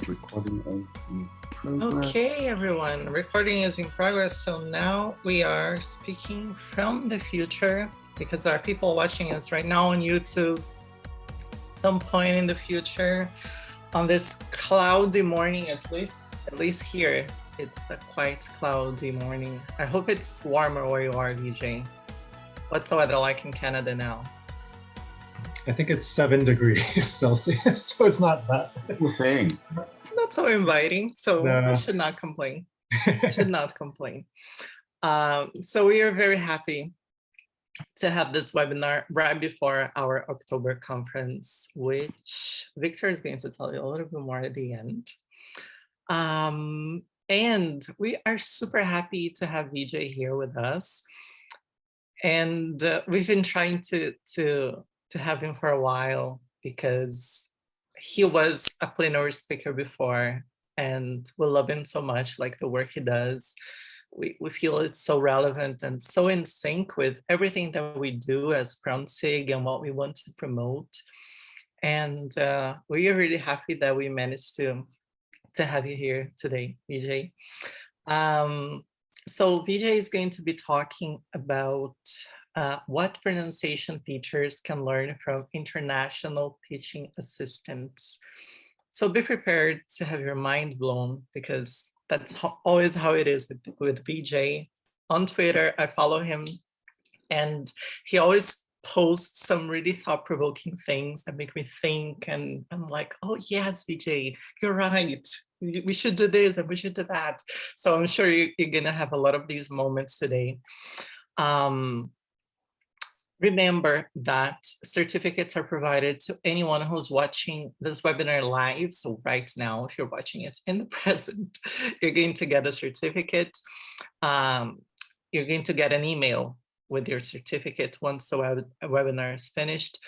Recording is in progress. Okay, everyone, recording is in progress. So now we are speaking from the future because there are people watching us right now on YouTube. Some point in the future, on this cloudy morning, at least here, it's a quite cloudy morning. I hope it's warmer where you are, Vijay. What's the weather like in Canada now? I think it's 7 degrees Celsius, so it's not bad. We're saying. Not so inviting, so No. we should not complain. Should not complain. So we are very happy to have this webinar right before our October conference, which Victor is going to tell you a little bit more at the end. And we are super happy to have Vijay here with us. And we've been trying to have him for a while because he was a plenary speaker before, and we love him so much, like the work he does. We feel it's so relevant and so in sync with everything that we do as PronSIG and what we want to promote. And we are really happy that we managed to have you here today, Vijay. So Vijay is going to be talking about what pronunciation teachers can learn from international teaching assistants. So be prepared to have your mind blown, because that's always how it is with Vijay. On Twitter, I follow him, and he always posts some really thought-provoking things that make me think, and I'm like, oh yes, Vijay, you're right. We should do this and we should do that. So I'm sure you're gonna have a lot of these moments today. Remember that certificates are provided to anyone who's watching this webinar live. So right now, if you're watching it in the present, you're going to get a certificate. You're going to get an email with your certificate once the webinar is finished.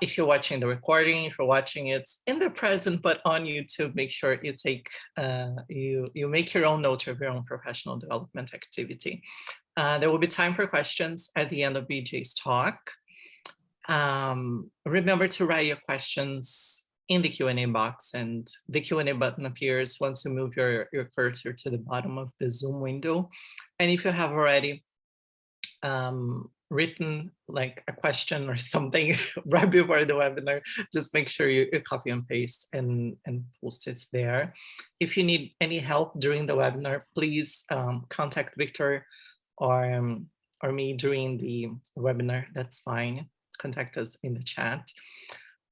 If you're watching the recording, if you're watching it in the present but on YouTube, make sure you take you make your own note of your own professional development activity. There will be time for questions at the end of Vijay's talk. Remember to write your questions in the Q&A box, and the Q&A button appears once you move your cursor to the bottom of the Zoom window. And if you have already written like a question or something right before the webinar, just make sure you copy and paste and post it there. If you need any help during the webinar, please contact Victor or me during the webinar. That's fine. Contact us in the chat.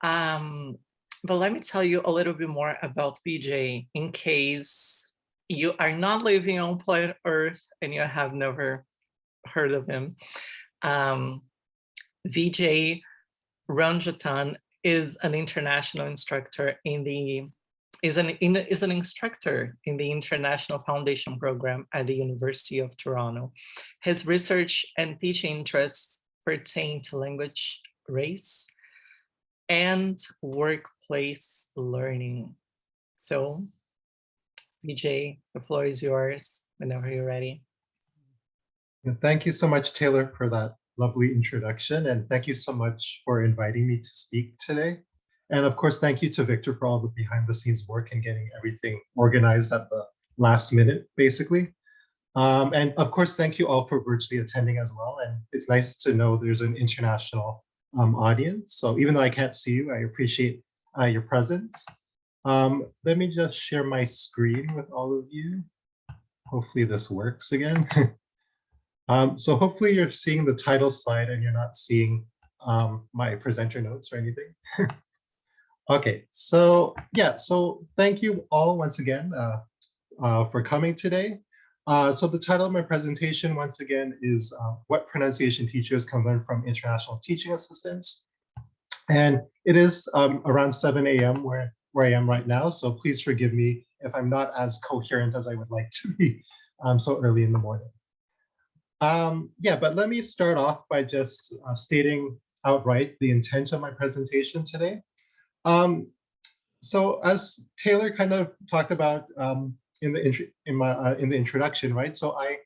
But let me tell you a little bit more about Vijay in case you are not living on planet Earth and you have never heard of him. Vijay Ramjattan is an international instructor is an instructor in the International Foundation Program at the University of Toronto. His research and teaching interests pertain to language, race, and workplace learning. So, Vijay, the floor is yours whenever you're ready. Thank you so much, Taylor, for that lovely introduction. And thank you so much for inviting me to speak today. And of course, thank you to Victor for all the behind the scenes work and getting everything organized at the last minute, basically. And of course, thank you all for virtually attending as well. And it's nice to know there's an international audience. So even though I can't see you, I appreciate your presence. Let me just share my screen with all of you. Hopefully this works again. So hopefully you're seeing the title slide and you're not seeing my presenter notes or anything. Okay, so yeah, so thank you all once again for coming today. So the title of my presentation once again is what pronunciation teachers can learn from international teaching assistants. And it is around 7 a.m. where I am right now, so please forgive me if I'm not as coherent as I would like to be so early in the morning. Yeah, but let me start off by just stating outright the intent of my presentation today. So as Taylor kind of talked about in the introduction, right? So I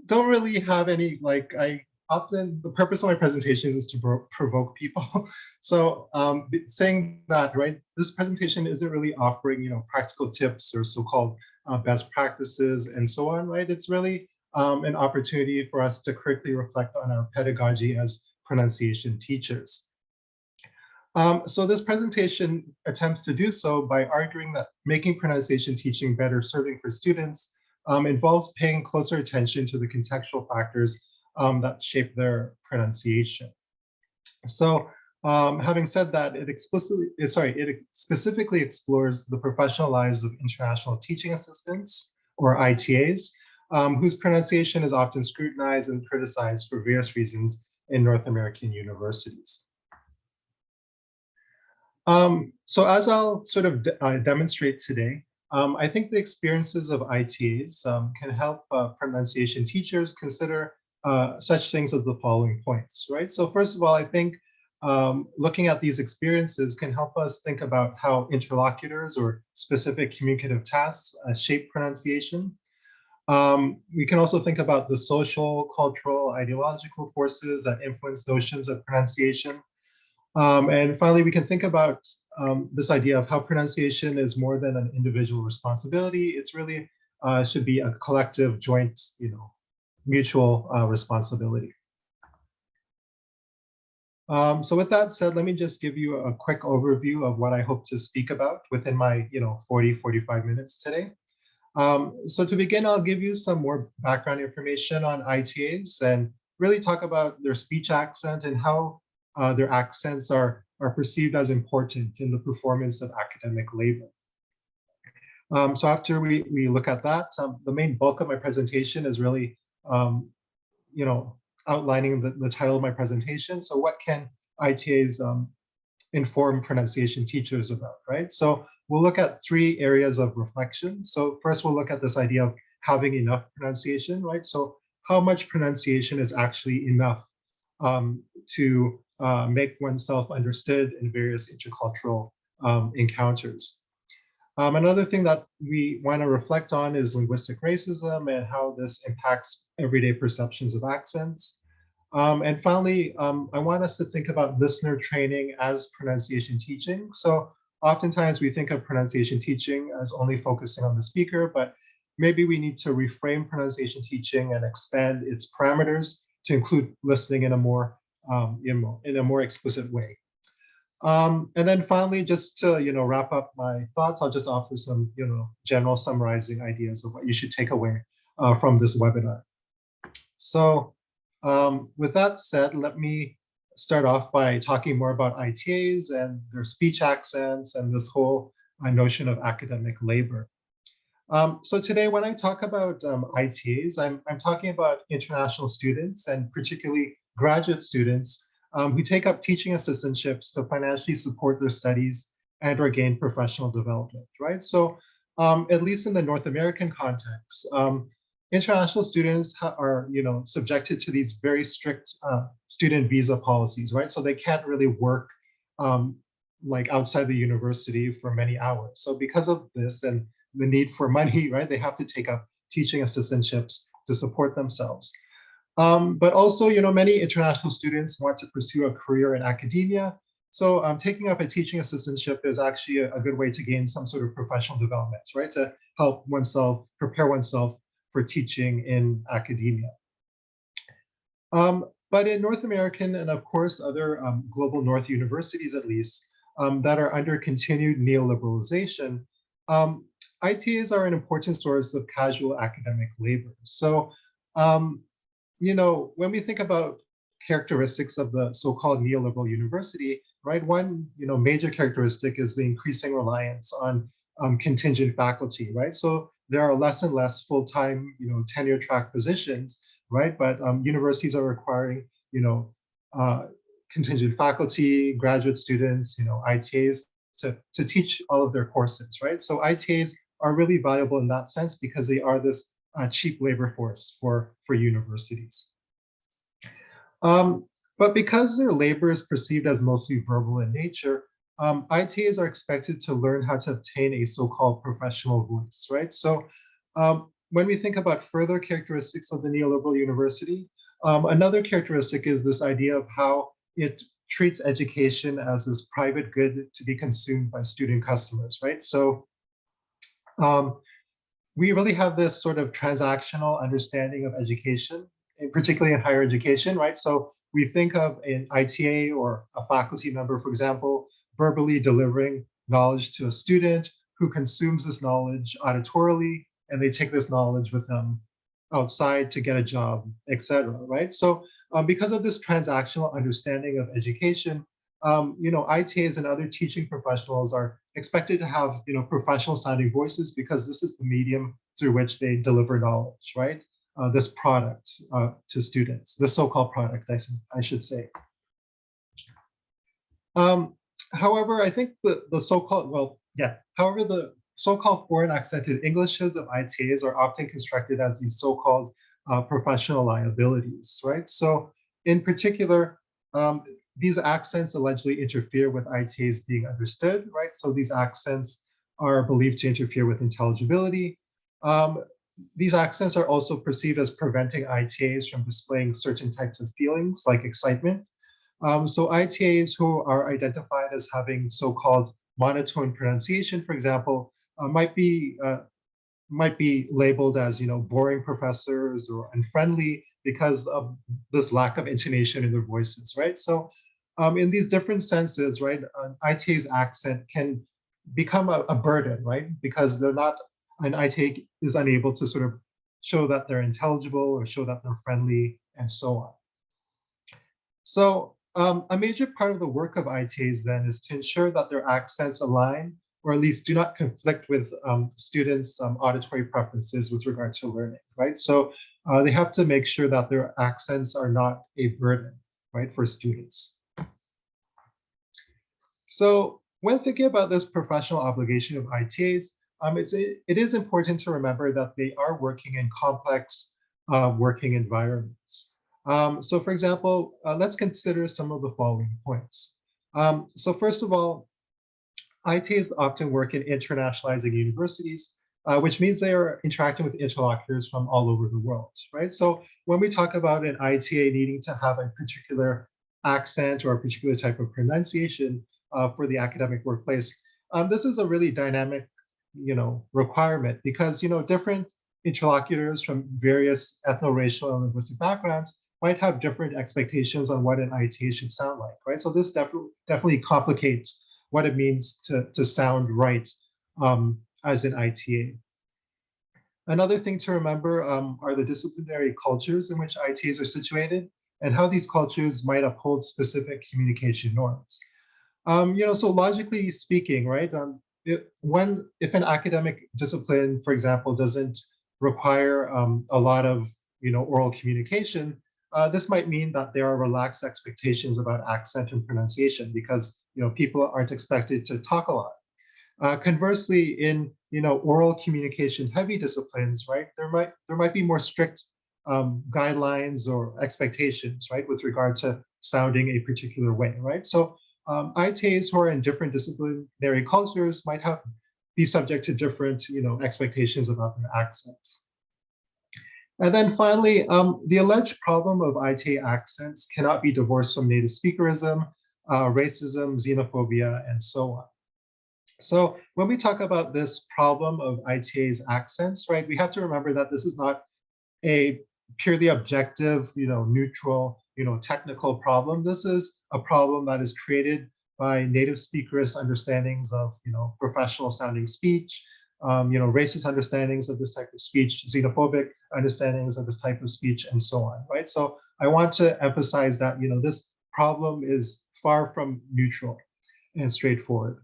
don't really have any, like, I often the purpose of my presentations is to provoke people. So saying that, right, this presentation isn't really offering, practical tips or so-called best practices and so on, right? It's really an opportunity for us to critically reflect on our pedagogy as pronunciation teachers. So this presentation attempts to do so by arguing that making pronunciation teaching better serving for students involves paying closer attention to the contextual factors that shape their pronunciation. So having said that, it specifically explores the professional lives of international teaching assistants, or ITAs, whose pronunciation is often scrutinized and criticized for various reasons in North American universities. So as I'll sort of demonstrate today, I think the experiences of ITAs can help pronunciation teachers consider such things as the following points, right? So first of all, I think looking at these experiences can help us think about how interlocutors or specific communicative tasks shape pronunciation. We can also think about the social, cultural, ideological forces that influence notions of pronunciation. And finally, we can think about this idea of how pronunciation is more than an individual responsibility. It's really should be a collective, joint, mutual responsibility. So with that said, let me just give you a quick overview of what I hope to speak about within my 45 minutes today. So to begin, I'll give you some more background information on ITAs and really talk about their speech accent and how their accents are perceived as important in the performance of academic labor. So after we look at that, the main bulk of my presentation is really, outlining the title of my presentation. So what can ITAs inform pronunciation teachers about, right? So we'll look at 3 areas of reflection. So first, we'll look at this idea of having enough pronunciation, right? So how much pronunciation is actually enough to make oneself understood in various intercultural encounters. Another thing that we want to reflect on is linguistic racism and how this impacts everyday perceptions of accents. And finally, I want us to think about listener training as pronunciation teaching. So oftentimes we think of pronunciation teaching as only focusing on the speaker, but maybe we need to reframe pronunciation teaching and expand its parameters to include listening in a more explicit way. And then finally, just to wrap up my thoughts, I'll just offer some general summarizing ideas of what you should take away from this webinar. So with that said, let me start off by talking more about ITAs and their speech accents and this whole notion of academic labor. So today, when I talk about ITAs, I'm talking about international students and particularly graduate students who take up teaching assistantships to financially support their studies and or gain professional development, right? So at least in the North American context, international students are subjected to these very strict student visa policies, right? So they can't really work like outside the university for many hours. So because of this and the need for money, right, they have to take up teaching assistantships to support themselves. But also, many international students want to pursue a career in academia. So taking up a teaching assistantship is actually a good way to gain some sort of professional development, right? To help oneself, prepare oneself for teaching in academia. But in North American and of course other global North universities at least, that are under continued neoliberalization, ITAs are an important source of casual academic labor. So when we think about characteristics of the so-called neoliberal university, right, one major characteristic is the increasing reliance on contingent faculty, right? So there are less and less full-time, tenure track positions, right? But universities are requiring, contingent faculty, graduate students, ITAs to teach all of their courses, right? So ITAs are really valuable in that sense because they are this cheap labor force for universities. But because their labor is perceived as mostly verbal in nature, ITAs are expected to learn how to obtain a so-called professional voice, right? So when we think about further characteristics of the neoliberal university, Another characteristic is this idea of how it treats education as this private good to be consumed by student customers, right? So we really have this sort of transactional understanding of education, particularly in higher education, right? So we think of an ITA or a faculty member, for example, verbally delivering knowledge to a student who consumes this knowledge auditorily, and they take this knowledge with them outside to get a job, etc. Right? So because of this transactional understanding of education, ITAs and other teaching professionals are expected to have professional sounding voices because this is the medium through which they deliver knowledge, right? This product to students, the so-called product, I should say. However, I think the so-called, however, the so-called foreign accented Englishes of ITAs are often constructed as these so-called professional liabilities, right? So in particular, these accents allegedly interfere with ITAs being understood, right? So these accents are believed to interfere with intelligibility. These accents are also perceived as preventing ITAs from displaying certain types of feelings like excitement. So ITAs who are identified as having so-called monotone pronunciation, for example, might be labeled as boring professors or unfriendly because of this lack of intonation in their voices, right? So in these different senses, right, an ITA's accent can become a burden, right? Because an ITA is unable to sort of show that they're intelligible or show that they're friendly and so on. So a major part of the work of ITAs then is to ensure that their accents align or at least do not conflict with students' auditory preferences with regard to learning, right? So they have to make sure that their accents are not a burden, right, for students. So when thinking about this professional obligation of ITAs, it is important to remember that they are working in complex working environments. So for example, let's consider some of the following points. So first of all, ITAs often work in internationalizing universities, which means they are interacting with interlocutors from all over the world, right? So when we talk about an ITA needing to have a particular accent or a particular type of pronunciation for the academic workplace, this is a really dynamic, requirement because, different interlocutors from various ethno-racial and linguistic backgrounds might have different expectations on what an ITA should sound like, right? So this definitely complicates what it means to sound right as an ITA. Another thing to remember are the disciplinary cultures in which ITAs are situated and how these cultures might uphold specific communication norms. So logically speaking, right, if an academic discipline, for example, doesn't require a lot of oral communication, this might mean that there are relaxed expectations about accent and pronunciation because people aren't expected to talk a lot. Conversely, in oral communication heavy disciplines, right, there might be more strict guidelines or expectations, right, with regard to sounding a particular way, right? So ITAs who are in different disciplinary cultures might be subject to different expectations about their accents. And then finally, the alleged problem of ITA accents cannot be divorced from native speakerism, racism, xenophobia, and so on. So when we talk about this problem of ITA's accents, right, we have to remember that this is not a purely objective, neutral, technical problem. This is a problem that is created by native speakers' understandings of, professional sounding speech, racist understandings of this type of speech, xenophobic understandings of this type of speech, and so on, right? So I want to emphasize that, this problem is far from neutral and straightforward.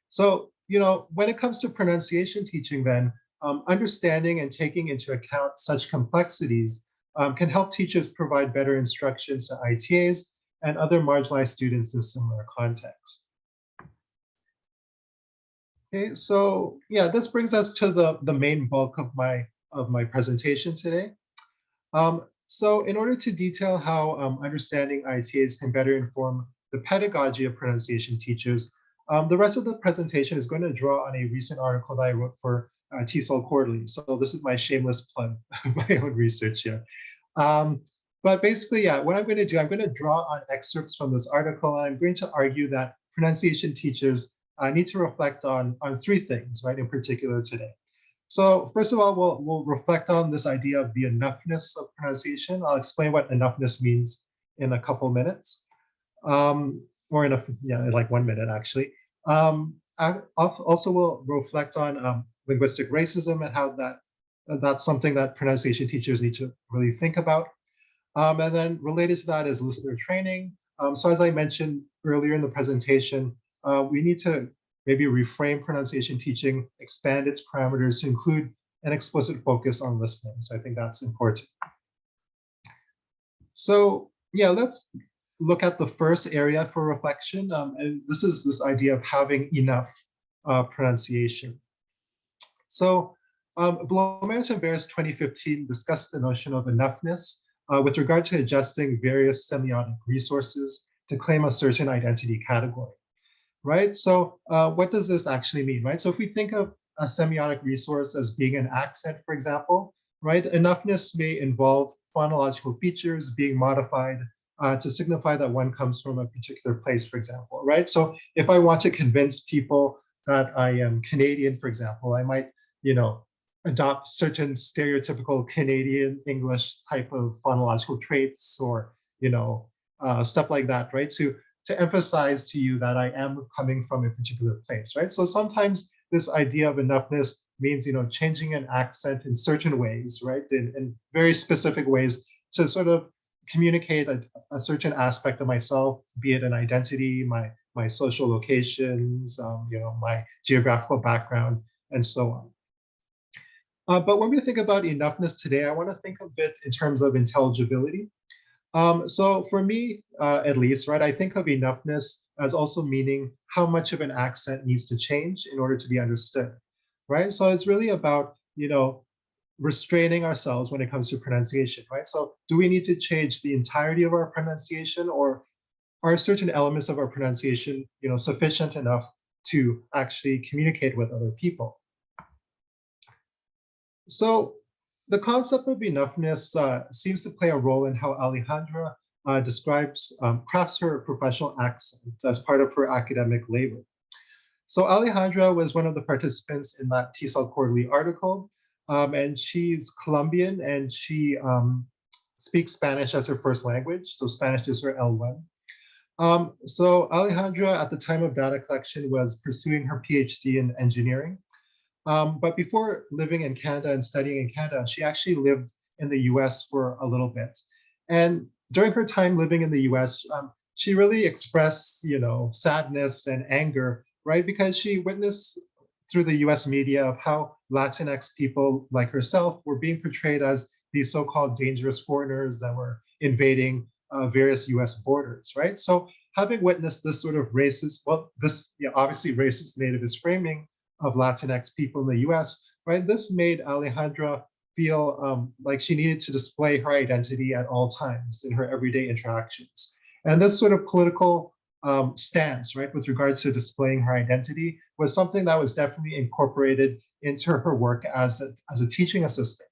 So, when it comes to pronunciation teaching, then understanding and taking into account such complexities can help teachers provide better instructions to ITAs and other marginalized students in similar contexts. Okay, so yeah, this brings us to the main bulk of my presentation today. So in order to detail how understanding ITAs can better inform the pedagogy of pronunciation teachers, the rest of the presentation is going to draw on a recent article that I wrote for TESOL Quarterly. So this is my shameless plug of my own research here. But basically, yeah, what I'm going to do, I'm going to draw on excerpts from this article, and I'm going to argue that pronunciation teachers need to reflect on three things, right, in particular today. So first of all, we'll reflect on this idea of the enoughness of pronunciation. I'll explain what enoughness means in a couple minutes, or in like 1 minute actually. Also, we'll reflect on linguistic racism and how that's something that pronunciation teachers need to really think about. And then related to that is listener training. So as I mentioned earlier in the presentation, we need to maybe reframe pronunciation teaching, expand its parameters to include an explicit focus on listening. So I think that's important. So yeah, let's look at the first area for reflection. And this is this idea of having enough pronunciation. So Blomers and Veres 2015 discussed the notion of enoughness with regard to adjusting various semiotic resources to claim a certain identity category, right? So what does this actually mean, right? So if we think of a semiotic resource as being an accent, for example, right? Enoughness may involve phonological features being modified to signify that one comes from a particular place, for example, right? So if I want to convince people that I am Canadian, for example, I might, adopt certain stereotypical Canadian English type of phonological traits or, stuff like that, right? To emphasize to you that I am coming from a particular place, right? So sometimes this idea of enoughness means, changing an accent in certain ways, right? In very specific ways to sort of communicate a certain aspect of myself, be it an identity, my social locations, my geographical background, and so on. But when we think about enoughness today, I want to think of it in terms of intelligibility. So for me, at least, right, I think of enoughness as also meaning how much of an accent needs to change in order to be understood, right? So it's really about, restraining ourselves when it comes to pronunciation, right? So do we need to change the entirety of our pronunciation, or are certain elements of our pronunciation, sufficient enough to actually communicate with other people? So the concept of enoughness seems to play a role in how Alejandra crafts her professional accent as part of her academic labor. So Alejandra was one of the participants in that TESOL Quarterly article, and she's Colombian, and she speaks Spanish as her first language. So Spanish is her L1. So Alejandra, at the time of data collection, was pursuing her PhD in engineering. But before living in Canada and studying in Canada, she actually lived in the US for a little bit. And during her time living in the US, she really expressed, sadness and anger, right? Because she witnessed through the US media of how Latinx people like herself were being portrayed as these so-called dangerous foreigners that were invading various US borders, right? So having witnessed this sort of racist, obviously racist nativist framing of Latinx people in the US, right? This made Alejandra feel like she needed to display her identity at all times in her everyday interactions. And this sort of political stance, right, with regards to displaying her identity was something that was definitely incorporated into her work as a teaching assistant.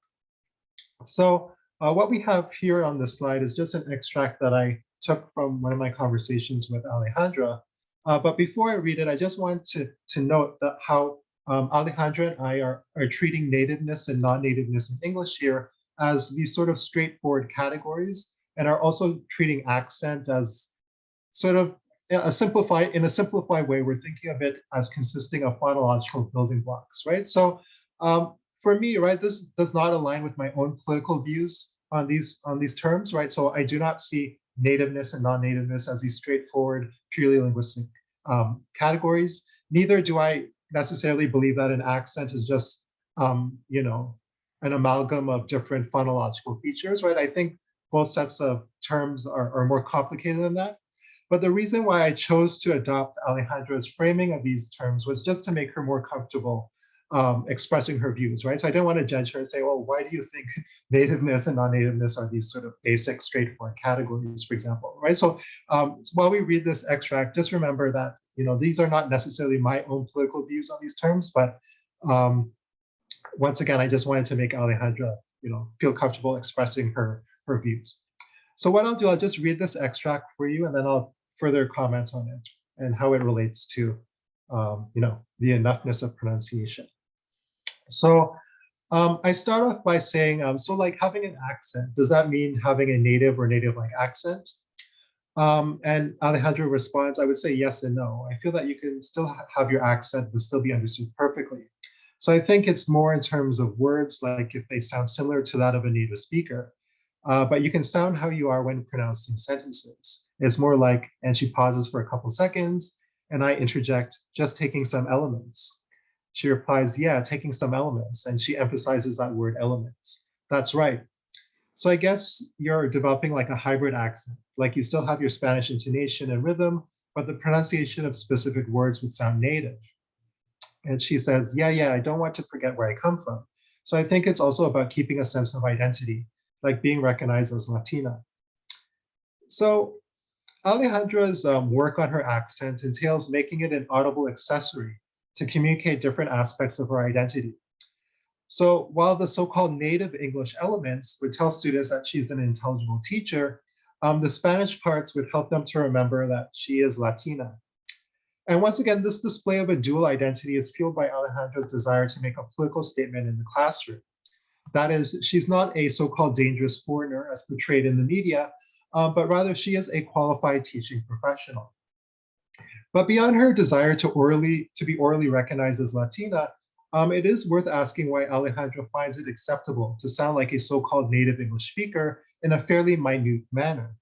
So what we have here on this slide is just an extract that I took from one of my conversations with Alejandra. But before I read it, I just want to note that how Alejandra and I are treating nativeness and non-nativeness in English here as these sort of straightforward categories, and are also treating accent as sort of in a simplified way. We're thinking of it as consisting of phonological building blocks, right? So for me, right, this does not align with my own political views on these terms, right? So I do not see nativeness and non-nativeness as these straightforward, purely linguistic categories. Neither do I necessarily believe that an accent is just, an amalgam of different phonological features, right? I think both sets of terms are more complicated than that. But the reason why I chose to adopt Alejandra's framing of these terms was just to make her more comfortable expressing her views, right? So I didn't want to judge her and say, well, why do you think nativeness and non-nativeness are these sort of basic, straightforward categories, for example, right? So while we read this extract, just remember that, these are not necessarily my own political views on these terms, but once again, I just wanted to make Alejandra, feel comfortable expressing her her views. So what I'll do, I'll just read this extract for you, and then I'll further comment on it and how it relates to, the enoughness of pronunciation. So I start off by saying, so like having an accent, does that mean having a native or native-like accent? And Alejandro responds, I would say yes and no. I feel that you can still have your accent but still be understood perfectly. So I think it's more in terms of words, like if they sound similar to that of a native speaker, but you can sound how you are when pronouncing sentences. It's more like, and she pauses for a couple seconds, and I interject, just taking some elements. She replies, yeah, taking some elements, and she emphasizes that word elements. That's right. So I guess you're developing like a hybrid accent, like you still have your Spanish intonation and rhythm, but the pronunciation of specific words would sound native. And she says, yeah, I don't want to forget where I come from. So I think it's also about keeping a sense of identity, like being recognized as Latina. So Alejandra's work on her accent entails making it an audible accessory to communicate different aspects of her identity. So while the so-called native English elements would tell students that she's an intelligible teacher, the Spanish parts would help them to remember that she is Latina. And once again, this display of a dual identity is fueled by Alejandra's desire to make a political statement in the classroom. That is, she's not a so-called dangerous foreigner as portrayed in the media, but rather she is a qualified teaching professional. But beyond her desire to be orally recognized as Latina, it is worth asking why Alejandra finds it acceptable to sound like a so-called native English speaker in a fairly minute manner.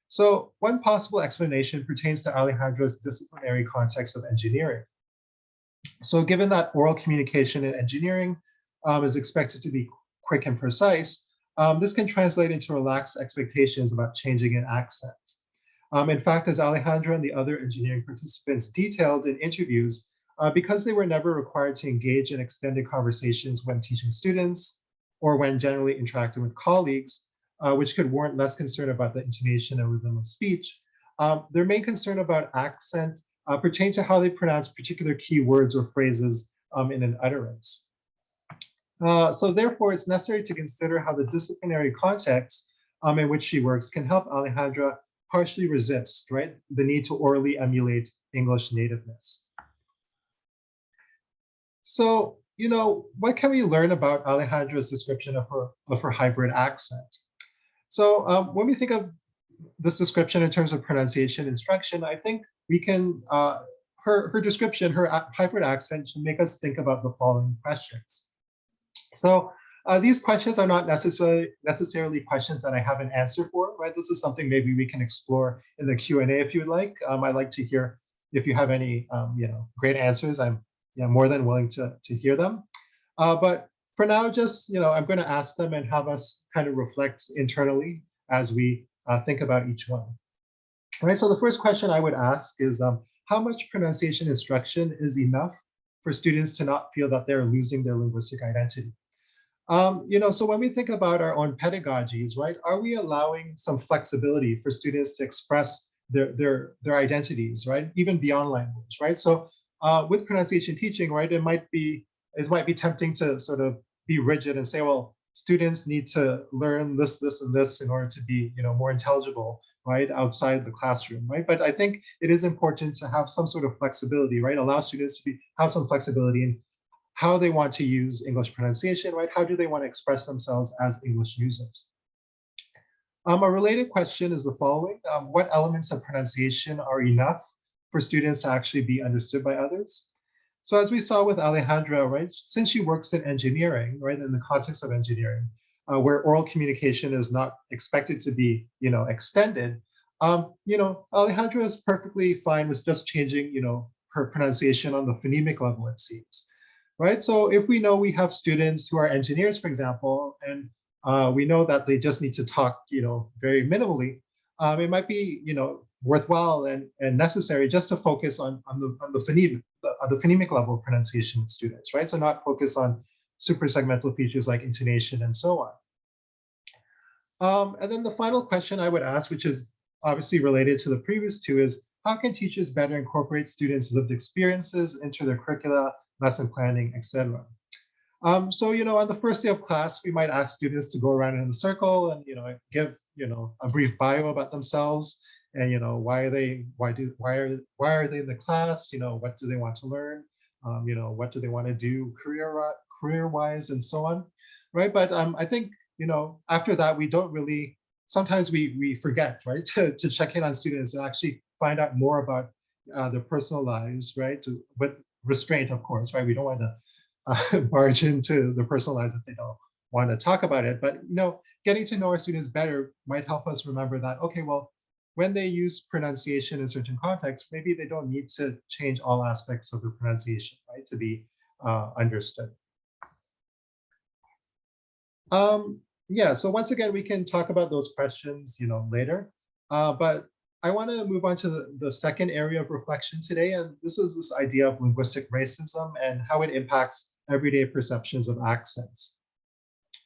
So one possible explanation pertains to Alejandra's disciplinary context of engineering. So given that oral communication in engineering is expected to be quick and precise, this can translate into relaxed expectations about changing an accent. In fact, as Alejandra and the other engineering participants detailed in interviews, because they were never required to engage in extended conversations when teaching students or when generally interacting with colleagues, which could warrant less concern about the intonation and rhythm of speech, their main concern about accent pertain to how they pronounce particular key words or phrases in an utterance. So therefore, it's necessary to consider how the disciplinary context in which she works can help Alejandra partially resist, right, the need to orally emulate English nativeness. So, what can we learn about Alejandra's description of her hybrid accent? So when we think of this description in terms of pronunciation instruction, I think we can, her description, her hybrid accent should make us think about the following questions. So these questions are not necessarily questions that I have an answer for, right? This is something maybe we can explore in the Q&A if you'd like. I'd like to hear if you have any, great answers. I'm more than willing to hear them. But for now, just, I'm going to ask them and have us kind of reflect internally as we think about each one. All right, so the first question I would ask is, how much pronunciation instruction is enough for students to not feel that they're losing their linguistic identity? So when we think about our own pedagogies, right, are we allowing some flexibility for students to express their identities, right, even beyond language, right? So with pronunciation teaching, right, it might be tempting to sort of be rigid and say, well, students need to learn this, and this in order to be, more intelligible, right, outside the classroom, right? But I think it is important to have some sort of flexibility, right? Allow students to have some flexibility in how they want to use English pronunciation, right? How do they want to express themselves as English users? A related question is the following. What elements of pronunciation are enough for students to actually be understood by others? So as we saw with Alejandra, right, since she works in engineering, right, in the context of engineering, where oral communication is not expected to be, extended, Alejandra is perfectly fine with just changing, her pronunciation on the phonemic level, it seems, right? So if we know we have students who are engineers, for example, and we know that they just need to talk, very minimally, it might be, worthwhile and necessary just to focus on the phonemic level of pronunciation with students, right? So not focus on super segmental features like intonation and so on. And then the final question I would ask, which is obviously related to the previous two, is how can teachers better incorporate students' lived experiences into their curricula, lesson planning, etc.? So, on the first day of class, we might ask students to go around in a circle and, give, a brief bio about themselves and, why are they in the class? What do they want to learn? What do they want to do career-wise and so on, right? But I think, after that, we don't really, sometimes we forget, right, to check in on students and actually find out more about their personal lives, right? With restraint, of course, right? We don't want to barge into the personal lives if they don't want to talk about it. But getting to know our students better might help us remember that, okay, well, when they use pronunciation in certain contexts, maybe they don't need to change all aspects of the pronunciation, right, to be understood. Yeah, so once again, we can talk about those questions, later. But I want to move on to the second area of reflection today, and this is this idea of linguistic racism and how it impacts everyday perceptions of accents.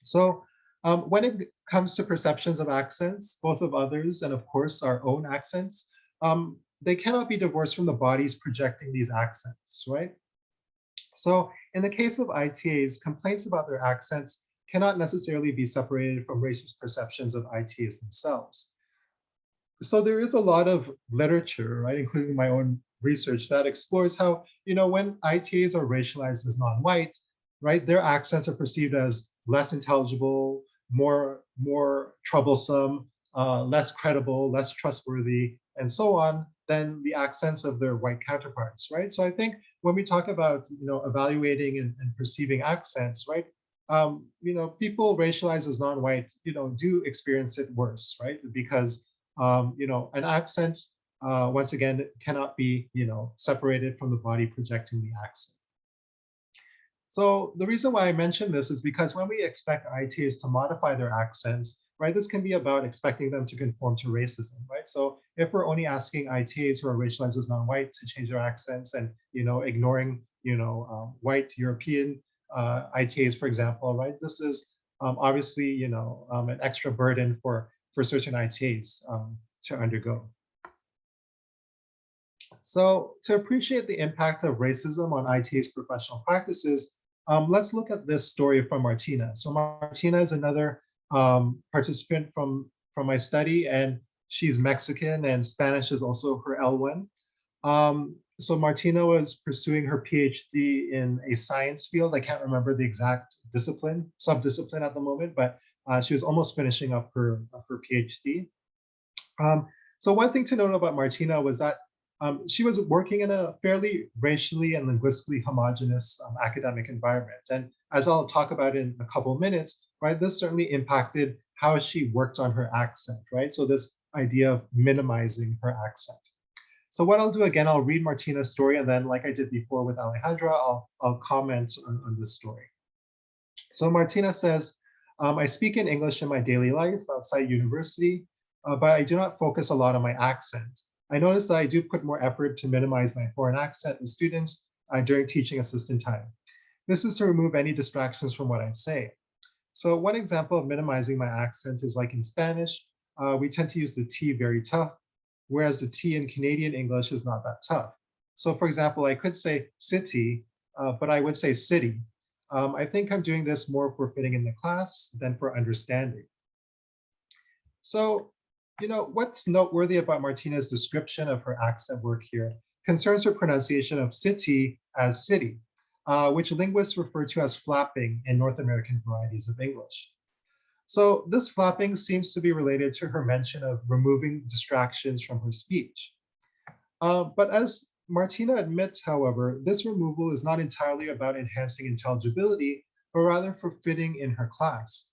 So when it comes to perceptions of accents, both of others and of course our own accents, they cannot be divorced from the bodies projecting these accents, right? So in the case of ITAs, complaints about their accents cannot necessarily be separated from racist perceptions of ITAs themselves. So there is a lot of literature, right, including my own research that explores how, when ITAs are racialized as non-white, right, their accents are perceived as less intelligible, more troublesome, less credible, less trustworthy, and so on than the accents of their white counterparts, right? So I think when we talk about, evaluating and perceiving accents, right, people racialized as non-white, do experience it worse, right? Because an accent, once again, cannot be, separated from the body projecting the accent. So the reason why I mention this is because when we expect ITAs to modify their accents, right, this can be about expecting them to conform to racism, right? So if we're only asking ITAs who are racialized as non-white to change their accents and, ignoring, white European ITAs, for example, right, this is obviously, an extra burden for certain ITAs to undergo. So to appreciate the impact of racism on ITA's professional practices, let's look at this story from Martina. So Martina is another participant from my study, and she's Mexican and Spanish is also her L1. So Martina was pursuing her PhD in a science field. I can't remember the exact subdiscipline at the moment, but she was almost finishing up her PhD. So one thing to note about Martina was that she was working in a fairly racially and linguistically homogeneous academic environment. And as I'll talk about in a couple of minutes, right, this certainly impacted how she worked on her accent, right? So this idea of minimizing her accent. So what I'll do again, I'll read Martina's story, and then like I did before with Alejandra, I'll comment on this story. So Martina says, I speak in English in my daily life outside university, but I do not focus a lot on my accent. I notice that I do put more effort to minimize my foreign accent with students during teaching assistant time. This is to remove any distractions from what I say. So one example of minimizing my accent is like in Spanish, we tend to use the T very tough, whereas the T in Canadian English is not that tough. So for example, I could say city, but I would say city. I think I'm doing this more for fitting in the class than for understanding. So, what's noteworthy about Martina's description of her accent work here concerns her pronunciation of city as city, which linguists refer to as flapping in North American varieties of English. So this flapping seems to be related to her mention of removing distractions from her speech. But as Martina admits, however, this removal is not entirely about enhancing intelligibility, but rather for fitting in her class.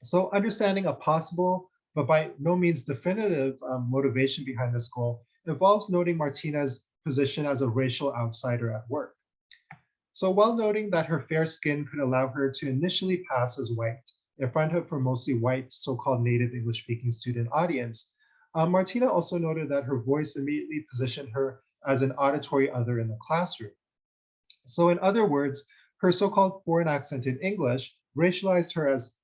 So understanding a possible, but by no means definitive motivation behind this goal involves noting Martina's position as a racial outsider at work. So while noting that her fair skin could allow her to initially pass as white in front of her mostly white so-called native English-speaking student audience, Martina also noted that her voice immediately positioned her as an auditory other in the classroom. So in other words, her so-called foreign accent in English racialized her as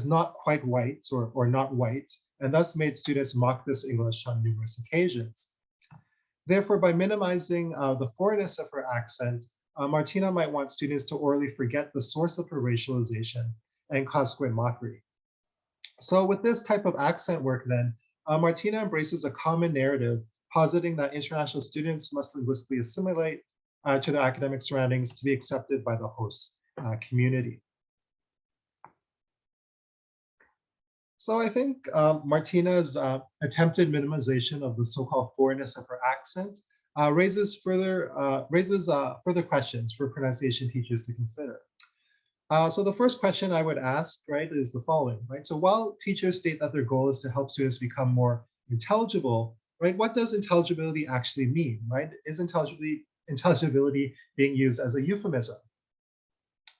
not quite white or not white, and thus made students mock this English on numerous occasions. Therefore, by minimizing the foreignness of her accent, Martina might want students to orally forget the source of her racialization and consequent mockery. So with this type of accent work then, Martina embraces a common narrative positing that international students must linguistically assimilate to their academic surroundings to be accepted by the host community. So I think Martina's attempted minimization of the so-called foreignness of her accent raises further questions for pronunciation teachers to consider. So the first question I would ask, right, is the following, right? So while teachers state that their goal is to help students become more intelligible, right, what does intelligibility actually mean, right? Is intelligibility being used as a euphemism?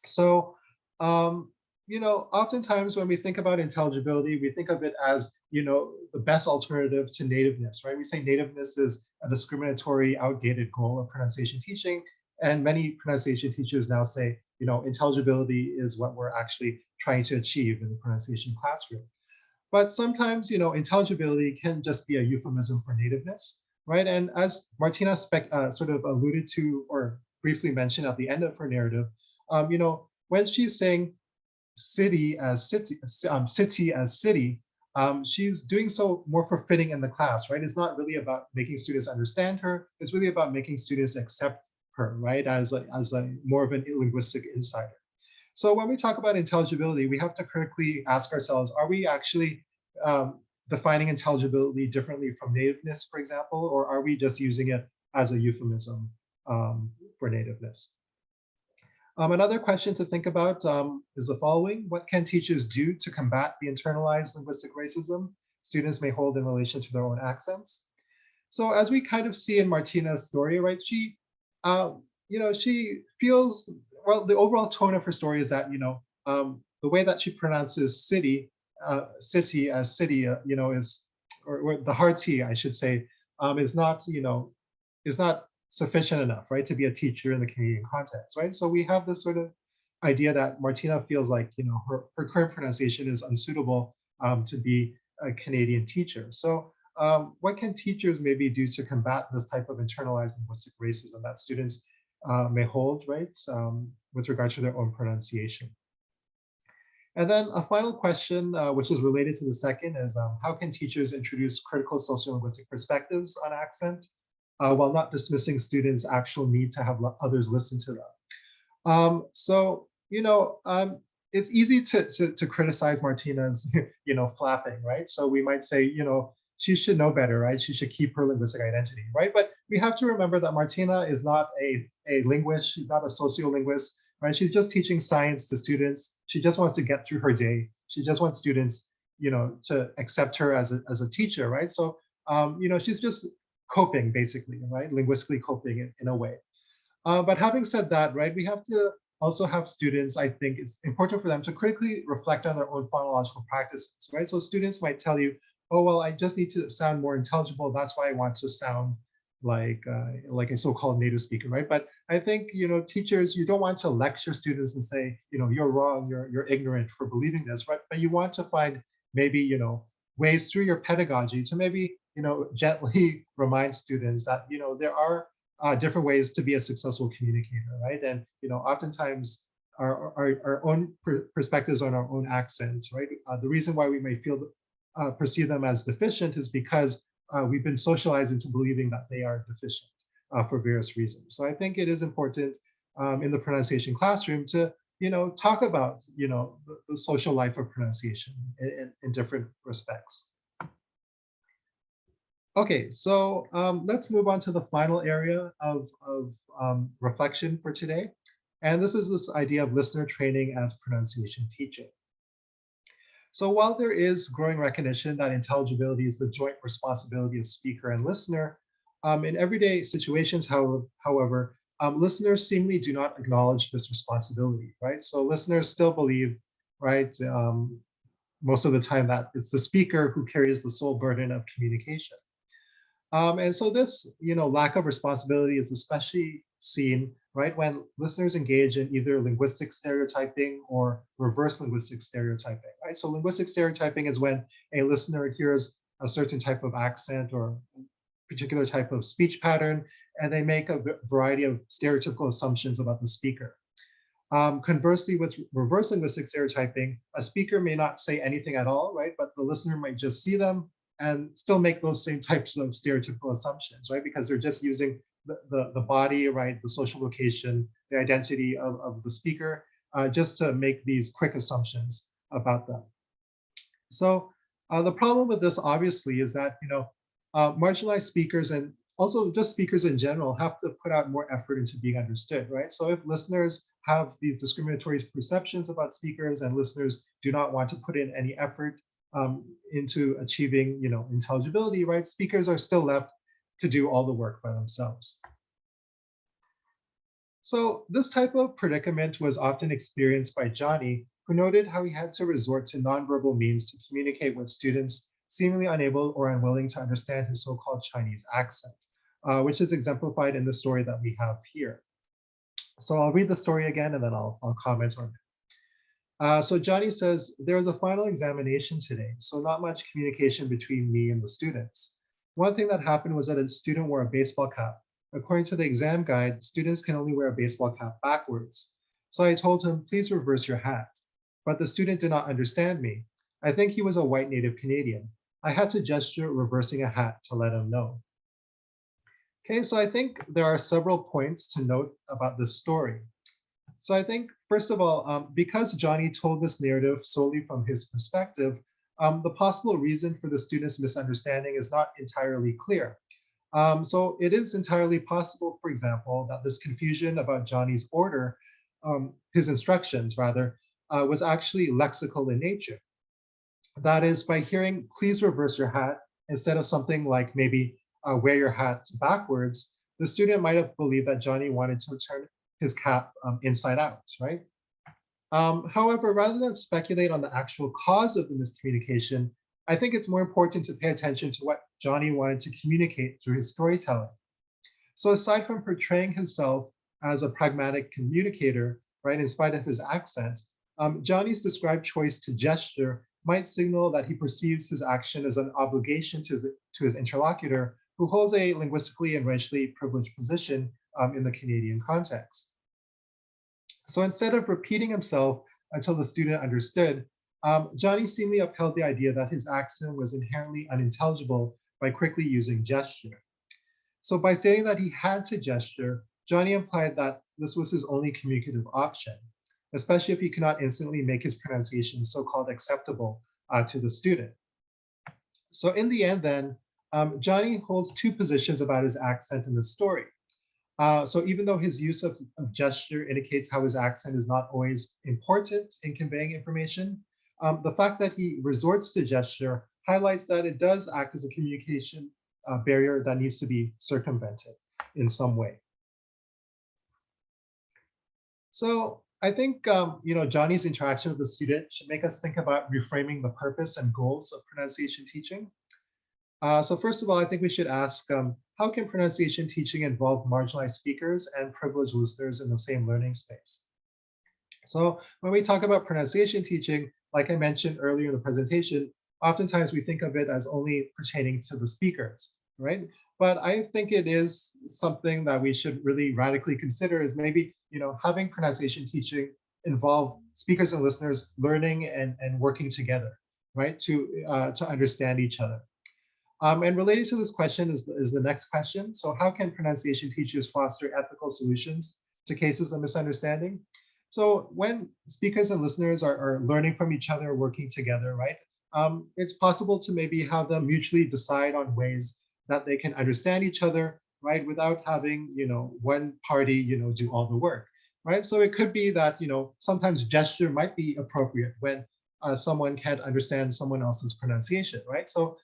So, oftentimes when we think about intelligibility, we think of it as, the best alternative to nativeness, right? We say nativeness is a discriminatory, outdated goal of pronunciation teaching. And many pronunciation teachers now say, intelligibility is what we're actually trying to achieve in the pronunciation classroom. But sometimes, intelligibility can just be a euphemism for nativeness, right? And as Martina sort of alluded to or briefly mentioned at the end of her narrative, when she's saying city as city, she's doing so more for fitting in the class, right? It's not really about making students understand her. It's really about making students accept her, right? As a more of an linguistic insider. So when we talk about intelligibility, we have to critically ask ourselves, are we actually defining intelligibility differently from nativeness, for example, or are we just using it as a euphemism for nativeness? Another question to think about is the following. What can teachers do to combat the internalized linguistic racism students may hold in relation to their own accents? So as we kind of see in Martina's story, right, she feels, well, the overall tone of her story is that, the way that she pronounces city as city, is, or the hard T, I should say, is not sufficient enough, right, to be a teacher in the Canadian context, right? So we have this sort of idea that Martina feels like, her current pronunciation is unsuitable to be a Canadian teacher. So what can teachers maybe do to combat this type of internalized linguistic racism that students may hold, right, with regard to their own pronunciation? And then a final question, which is related to the second, is how can teachers introduce critical sociolinguistic perspectives on accent while not dismissing students' actual need to have others listen to them? It's easy to criticize Martina's, flapping, right? So we might say, she should know better, right? She should keep her linguistic identity, right? But we have to remember that Martina is not a linguist. She's not a sociolinguist, right? She's just teaching science to students. She just wants to get through her day. She just wants students, to accept her as a teacher, right? So, she's just coping, basically, right? Linguistically coping in a way. But having said that, right, we have to also have students, I think it's important for them to critically reflect on their own phonological practices, right? So students might tell you, oh, well, I just need to sound more intelligible. That's why I want to sound like a so-called native speaker, right? But I think, teachers, you don't want to lecture students and say, you're wrong, you're ignorant for believing this, right? But you want to find maybe, ways through your pedagogy to maybe, gently remind students that, there are different ways to be a successful communicator, right? And, oftentimes our own perspectives on our own accents, right? The reason why we may perceive them as deficient is because we've been socialized into believing that they are deficient for various reasons. So I think it is important in the pronunciation classroom to, talk about, the social life of pronunciation in different respects. Okay, so let's move on to the final area of reflection for today. And this is this idea of listener training as pronunciation teaching. So while there is growing recognition that intelligibility is the joint responsibility of speaker and listener, in everyday situations, however, listeners seemingly do not acknowledge this responsibility, right? So listeners still believe, right, most of the time that it's the speaker who carries the sole burden of communication. And so this, lack of responsibility is especially seen, right, when listeners engage in either linguistic stereotyping or reverse linguistic stereotyping, right? So linguistic stereotyping is when a listener hears a certain type of accent or particular type of speech pattern, and they make a variety of stereotypical assumptions about the speaker. Conversely, with reverse linguistic stereotyping, a speaker may not say anything at all, right? But the listener might just see them and still make those same types of stereotypical assumptions, right? Because they're just using the body, right? The social location, the identity of the speaker, just to make these quick assumptions about them. So the problem with this, obviously, is that marginalized speakers and also just speakers in general have to put out more effort into being understood, right? So if listeners have these discriminatory perceptions about speakers and listeners do not want to put in any effort into achieving, intelligibility, right? Speakers are still left to do all the work by themselves. So this type of predicament was often experienced by Johnny, who noted how he had to resort to nonverbal means to communicate with students seemingly unable or unwilling to understand his so-called Chinese accent, which is exemplified in the story that we have here. So I'll read the story again and then I'll comment on it. So Johnny says, there was a final examination today, so not much communication between me and the students. One thing that happened was that a student wore a baseball cap. According to the exam guide, students can only wear a baseball cap backwards. So I told him, please reverse your hat. But the student did not understand me. I think he was a white native Canadian. I had to gesture reversing a hat to let him know. Okay, so I think there are several points to note about this story. So I think, first of all, because Johnny told this narrative solely from his perspective, the possible reason for the student's misunderstanding is not entirely clear. So it is entirely possible, for example, that this confusion about Johnny's order, his instructions rather, was actually lexical in nature. That is, by hearing, please reverse your hat, instead of something like maybe wear your hat backwards, the student might have believed that Johnny wanted to turn his cap inside out, right? However, rather than speculate on the actual cause of the miscommunication, I think it's more important to pay attention to what Johnny wanted to communicate through his storytelling. So aside from portraying himself as a pragmatic communicator, right, in spite of his accent, Johnny's described choice to gesture might signal that he perceives his action as an obligation to his interlocutor, who holds a linguistically and racially privileged position in the Canadian context. So instead of repeating himself until the student understood, Johnny seemingly upheld the idea that his accent was inherently unintelligible by quickly using gesture. So by saying that he had to gesture, Johnny implied that this was his only communicative option, especially if he could not instantly make his pronunciation so-called acceptable to the student. So in the end then, Johnny holds two positions about his accent in the story. So even though his use of gesture indicates how his accent is not always important in conveying information, the fact that he resorts to gesture highlights that it does act as a communication barrier that needs to be circumvented in some way. So I think Johnny's interaction with the student should make us think about reframing the purpose and goals of pronunciation teaching. So first of all, I think we should ask, how can pronunciation teaching involve marginalized speakers and privileged listeners in the same learning space? So when we talk about pronunciation teaching, like I mentioned earlier in the presentation, oftentimes we think of it as only pertaining to the speakers, right? But I think it is something that we should really radically consider, is maybe having pronunciation teaching involve speakers and listeners learning and working together, right, to understand each other. And related to this question is the next question. So how can pronunciation teachers foster ethical solutions to cases of misunderstanding? So when speakers and listeners are learning from each other, working together, right, it's possible to maybe have them mutually decide on ways that they can understand each other, right, without having one party do all the work, right? So it could be that sometimes gesture might be appropriate when someone can't understand someone else's pronunciation, right? So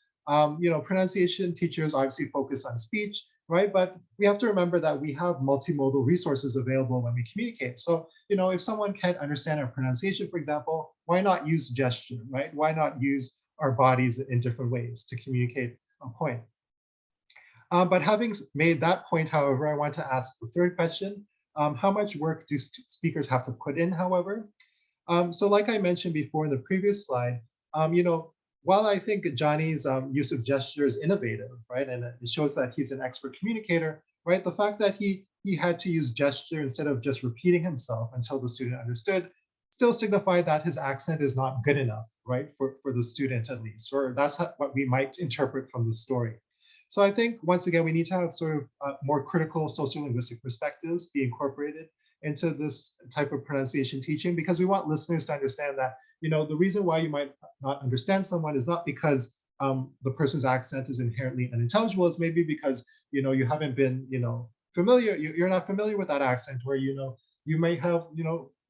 pronunciation teachers obviously focus on speech, right? But we have to remember that we have multimodal resources available when we communicate. So, if someone can't understand our pronunciation, for example, why not use gesture, right? Why not use our bodies in different ways to communicate a point? But having made that point, however, I want to ask the third question. How much work do speakers have to put in, however? So like I mentioned before in the previous slide, while I think Johnny's use of gesture is innovative, right, and it shows that he's an expert communicator, right, the fact that he had to use gesture instead of just repeating himself until the student understood still signified that his accent is not good enough, right, for the student at least, or that's what we might interpret from the story. So I think, once again, we need to have sort of more critical sociolinguistic perspectives be incorporated into this type of pronunciation teaching, because we want listeners to understand that, the reason why you might not understand someone is not because the person's accent is inherently unintelligible. It's maybe because, you haven't been, familiar, you're not familiar with that accent, where, you may have,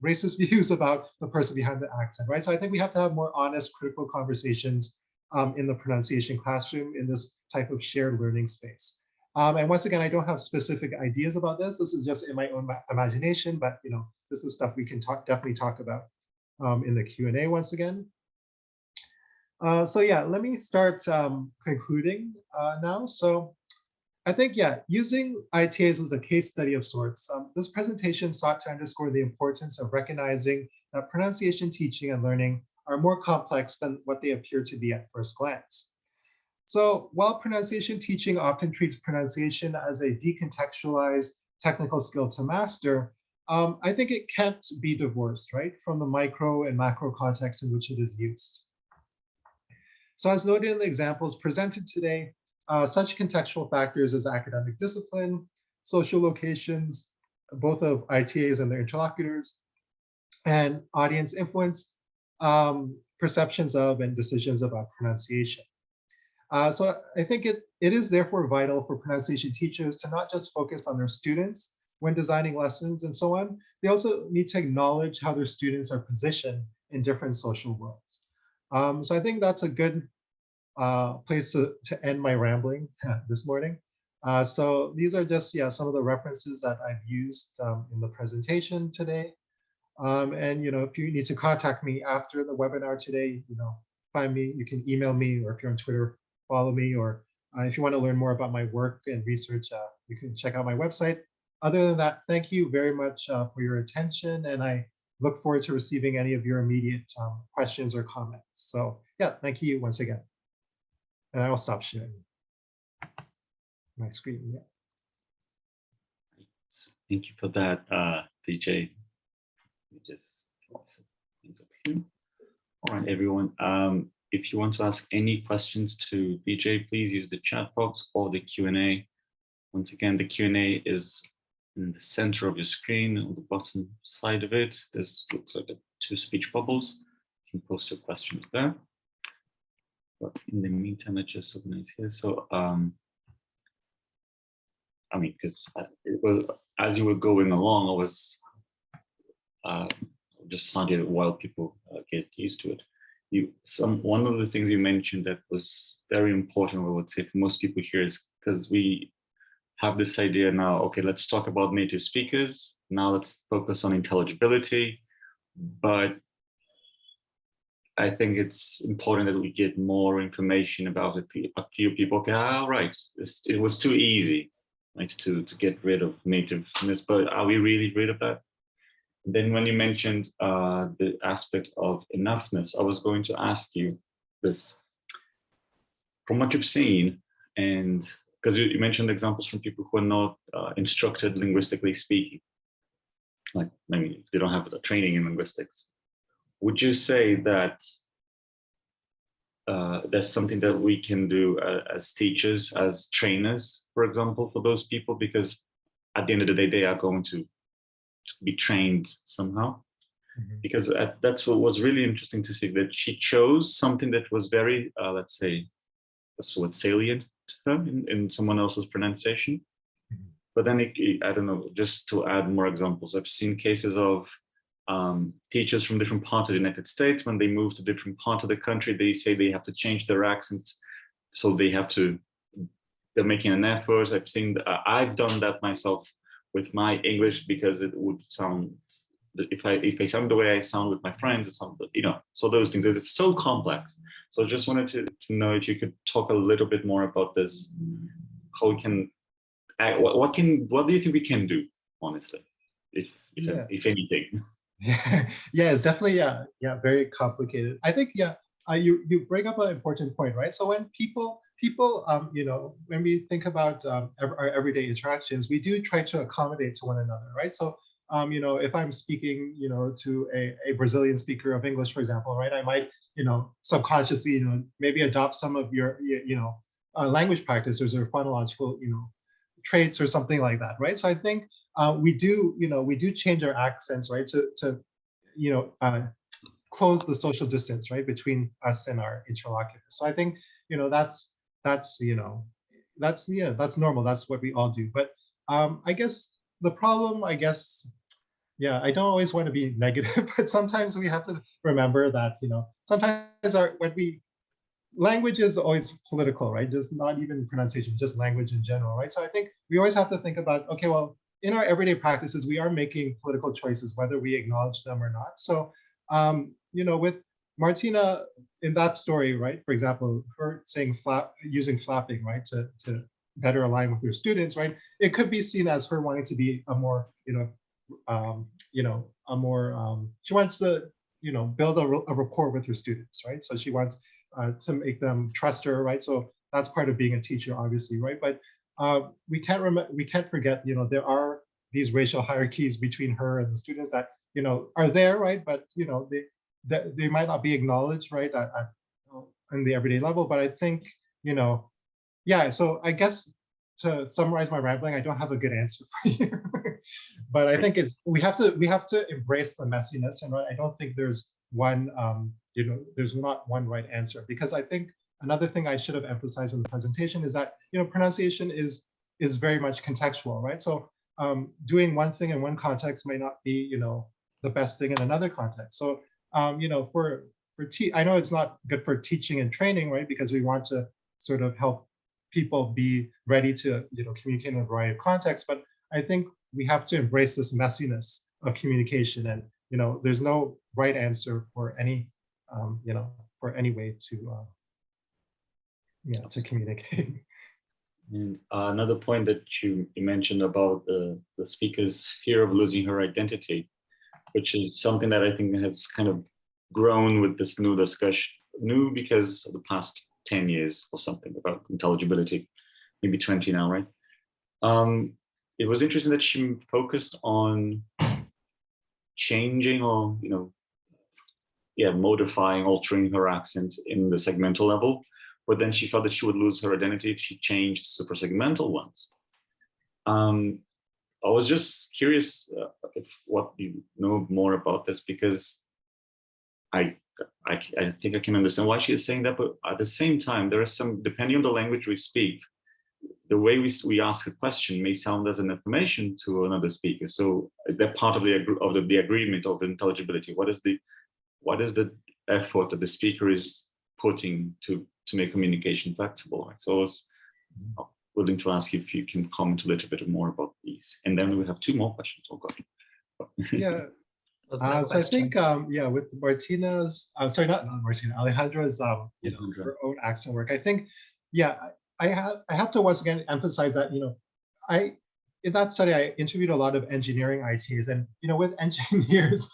racist views about the person behind the accent, right? So I think we have to have more honest, critical conversations in the pronunciation classroom in this type of shared learning space. And once again, I don't have specific ideas about this. This is just in my own imagination, but this is stuff we can definitely talk about in the Q&A once again. So yeah, let me start concluding now. So I think, yeah, using ITAs as a case study of sorts, this presentation sought to underscore the importance of recognizing that pronunciation teaching and learning are more complex than what they appear to be at first glance. So while pronunciation teaching often treats pronunciation as a decontextualized technical skill to master, I think it can't be divorced, right, from the micro and macro context in which it is used. So as noted in the examples presented today, such contextual factors as academic discipline, social locations, both of ITAs and their interlocutors, and audience influence, perceptions of and decisions about pronunciation. So I think it is therefore vital for pronunciation teachers to not just focus on their students when designing lessons and so on. They also need to acknowledge how their students are positioned in different social worlds. So I think that's a good place to end my rambling this morning. So these are just, yeah, some of the references that I've used in the presentation today. And, if you need to contact me after the webinar today, find me, you can email me, or if you're on Twitter, follow me, or if you want to learn more about my work and research, you can check out my website. Other than that, thank you very much for your attention, and I look forward to receiving any of your immediate questions or comments. So yeah, thank you once again. And I will stop sharing my screen. Yeah. Thank you for that, Vijay. Just things up here. All right, everyone. If you want to ask any questions to Vijay, please use the chat box or the Q&A. Once again, the Q&A is in the center of your screen, on the bottom side of it. This looks like two speech bubbles. You can post your questions there. But in the meantime, I just organize here. So, I mean, because as you were going along, I was just studying it while people get used to it. One of the things you mentioned that was very important, I would say, for most people here, is because we have this idea now, okay, let's talk about native speakers. Now let's focus on intelligibility. But I think it's important that we get more information about it. A few people, okay, right, it was too easy, right, to get rid of nativeness, but are we really rid of that? Then when you mentioned the aspect of enoughness, I was going to ask you this. From what you've seen, and because you mentioned examples from people who are not instructed linguistically speaking, like maybe they don't have a training in linguistics, would you say that there's something that we can do as teachers, as trainers, for example, for those people? Because at the end of the day, they are going to be trained somehow. Mm-hmm. Because that's what was really interesting to see, that she chose something that was very, let's say, salient to her in someone else's pronunciation. Mm-hmm. But then I don't know, just to add more examples, I've seen cases of teachers from different parts of the United States. When they move to different parts of the country, they say they have to change their accents, so they're making an effort. I've done that myself with my English, because it would sound, if I sound the way I sound with my friends, it's something, so those things, it's so complex. So I just wanted to know if you could talk a little bit more about this, how we can, what do you think we can do, honestly, if anything? Yeah, it's definitely, yeah, very complicated. I think, yeah, you bring up an important point, right? So when people, you know, when we think about our everyday interactions, we do try to accommodate to one another, right? So, you know, if I'm speaking, you know, to a Brazilian speaker of English, for example, right, I might, you know, subconsciously, you know, maybe adopt some of your, you know, language practices or phonological, you know, traits or something like that, right? So I think we do, you know, we do change our accents, right, to you know, close the social distance, right, between us and our interlocutors. So I think, you know, that's you know, that's, yeah, that's normal. That's what we all do. But I guess the problem, I guess, yeah, I don't always want to be negative, but sometimes we have to remember that, you know, sometimes when we language is always political, right? Just not even pronunciation, just language in general, right? So I think we always have to think about, okay, well, in our everyday practices, we are making political choices, whether we acknowledge them or not. So, you know, with Martina in that story, right? For example, her saying using flapping, right, to better align with her students, right? It could be seen as her wanting to be a more, you know, a more, she wants to, you know, build a rapport with her students, right? So she wants to make them trust her, right? So that's part of being a teacher, obviously, right? But we can't forget, you know, there are these racial hierarchies between her and the students that, you know, are there, right? But you know, they might not be acknowledged, right, on the everyday level. But I think, you know, yeah. So I guess to summarize my rambling, I don't have a good answer for you, but I think we have to embrace the messiness, and I don't think there's one, you know, there's not one right answer, because I think another thing I should have emphasized in the presentation is that, you know, pronunciation is very much contextual, right? So doing one thing in one context may not be, you know, the best thing in another context. So you know, I know it's not good for teaching and training, right? Because we want to sort of help people be ready to, you know, communicate in a variety of contexts. But I think we have to embrace this messiness of communication, and you know, there's no right answer for any, you know, for any way to, yeah, to communicate. And another point that you mentioned about the speaker's fear of losing her identity, which is something that I think has kind of grown with this new discussion, new because of the past 10 years or something about intelligibility, maybe 20 now, right? It was interesting that she focused on changing or, you know, yeah, modifying, altering her accent in the segmental level, but then she felt that she would lose her identity if she changed super segmental ones. I was just curious if what you know more about this, because I think I can understand why she is saying that, but at the same time, there are some, depending on the language we speak, the way we ask a question may sound as an information to another speaker. So that part of the agreement of intelligibility. What is the effort that the speaker is putting to make communication flexible? Right? So I was willing to ask you if you can comment a little bit more about these, and then we have two more questions. Oh God. Yeah. So I think, yeah, with Martina's, sorry, not Martina, Alejandra's, you know, her own accent work. I think, yeah, I have to once again emphasize that, you know, in that study I interviewed a lot of engineering ITs, and you know, with engineers,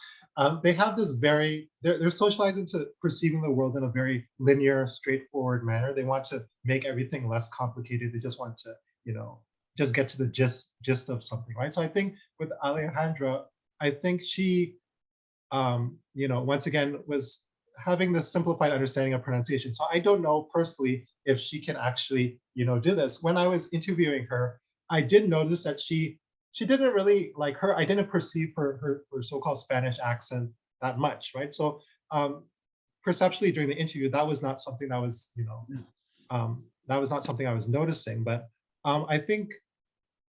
they have this they're socialized into perceiving the world in a very linear, straightforward manner. They want to make everything less complicated. They just want to, you know, just get to the gist of something, right? So I think with Alejandra, I think she, you know, once again, was having this simplified understanding of pronunciation. So I don't know personally if she can actually, you know, do this. When I was interviewing her, I did notice that she didn't really like her. I didn't perceive her so-called Spanish accent that much, right? So perceptually during the interview, that was not something that was, you know, that was not something I was noticing. But I think,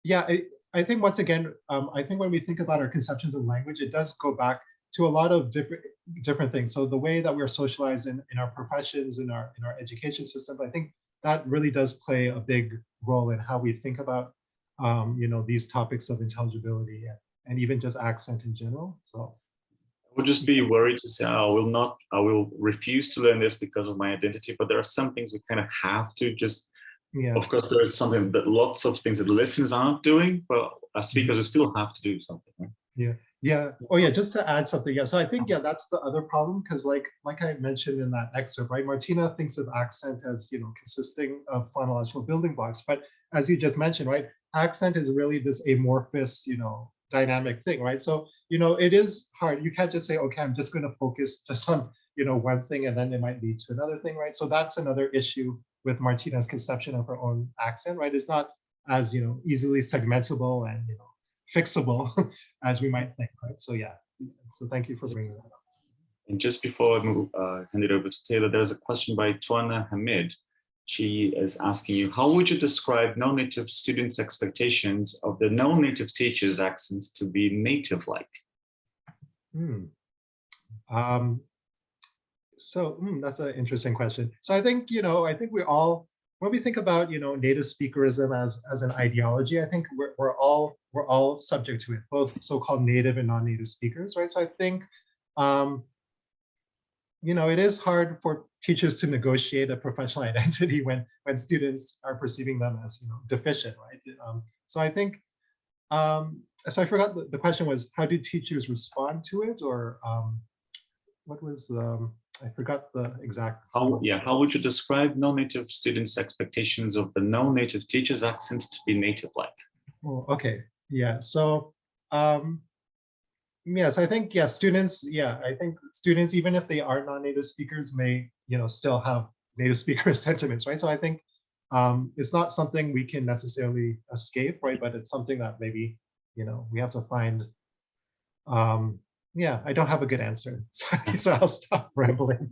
yeah, I think once again, I think when we think about our conceptions of language, it does go back to a lot of different things. So the way that we're socialized in our professions, in our education system, I think that really does play a big role in how we think about, you know, these topics of intelligibility and even just accent in general. So I would just be worried to say, I will refuse to learn this because of my identity. But there are some things we kind of have to just. Yeah. Of course, there is lots of things that the listeners aren't doing, but as speakers, we still have to do something. Right? Yeah. Yeah. Oh, yeah. Just to add something. Yeah. So I think, yeah, that's the other problem because, like I mentioned in that excerpt, right? Martina thinks of accent as, consisting of phonological building blocks. But as you just mentioned, right, accent is really this amorphous, dynamic thing, right? So, it is hard. You can't just say, okay, I'm just going to focus just on, one thing, and then it might lead to another thing, right? So that's another issue with Martina's conception of her own accent, right? It's not as, easily segmentable and, fixable as we might think, right? So yeah, so thank you for bringing that up. And just before I move, hand it over to Taylor, there's a question by Tuana Hamid. She is asking you, how would you describe non-native students' expectations of the non-native teachers' accents to be native-like? That's an interesting question. So I think, I think we all, when we think about, native speakerism as an ideology, I think we're all subject to it, both so-called native and non-native speakers, right? So I think, it is hard for teachers to negotiate a professional identity when students are perceiving them as, deficient, right? So I think, so I forgot the question was, how do teachers respond to it, or what was I forgot the exact. How would you describe non-native students' expectations of the non-native teachers' accents to be native-like? Oh, okay. Yeah. So, yes, I think, students, I think students, even if they are non-native speakers, may, still have native speaker sentiments, right? So I think it's not something we can necessarily escape, right? But it's something that maybe, we have to find. Yeah, I don't have a good answer, so I'll stop rambling.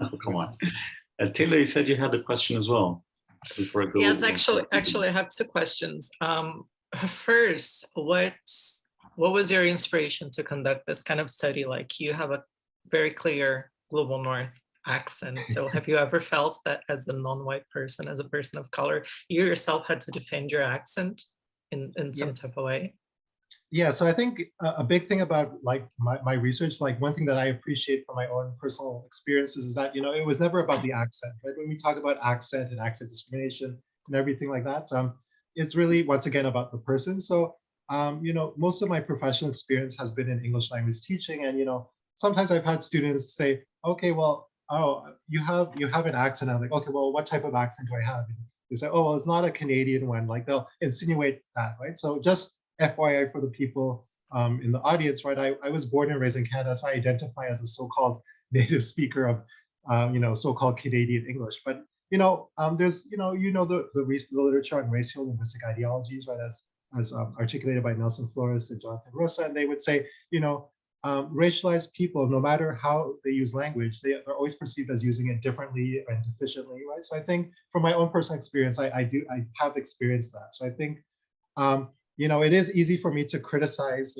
Oh, come on. Taylor, you said you had a question as well. Before I go. Yes, actually, I have two questions. First, what was your inspiration to conduct this kind of study? Like, you have a very clear global North accent. So have you ever felt that as a non-white person, as a person of color, you yourself had to defend your accent in some type of way? Yeah, so I think a big thing about like my research, like one thing that I appreciate from my own personal experiences is that, it was never about the accent, right? When we talk about accent and accent discrimination and everything like that, it's really, once again, about the person. So, most of my professional experience has been in English language teaching. And, sometimes I've had students say, okay, well, oh, you have an accent. I'm like, okay, well, what type of accent do I have? And they say, oh, well, it's not a Canadian one. Like, they'll insinuate that, right? So just FYI for the people in the audience, right? I was born and raised in Canada, so I identify as a so-called native speaker of, so-called Canadian English. But there's, the literature on racial linguistic ideologies, right? As articulated by Nelson Flores and Jonathan Rosa, and they would say, racialized people, no matter how they use language, they're always perceived as using it differently and deficiently, right? So I think from my own personal experience, I have experienced that. So I think. It is easy for me to criticize,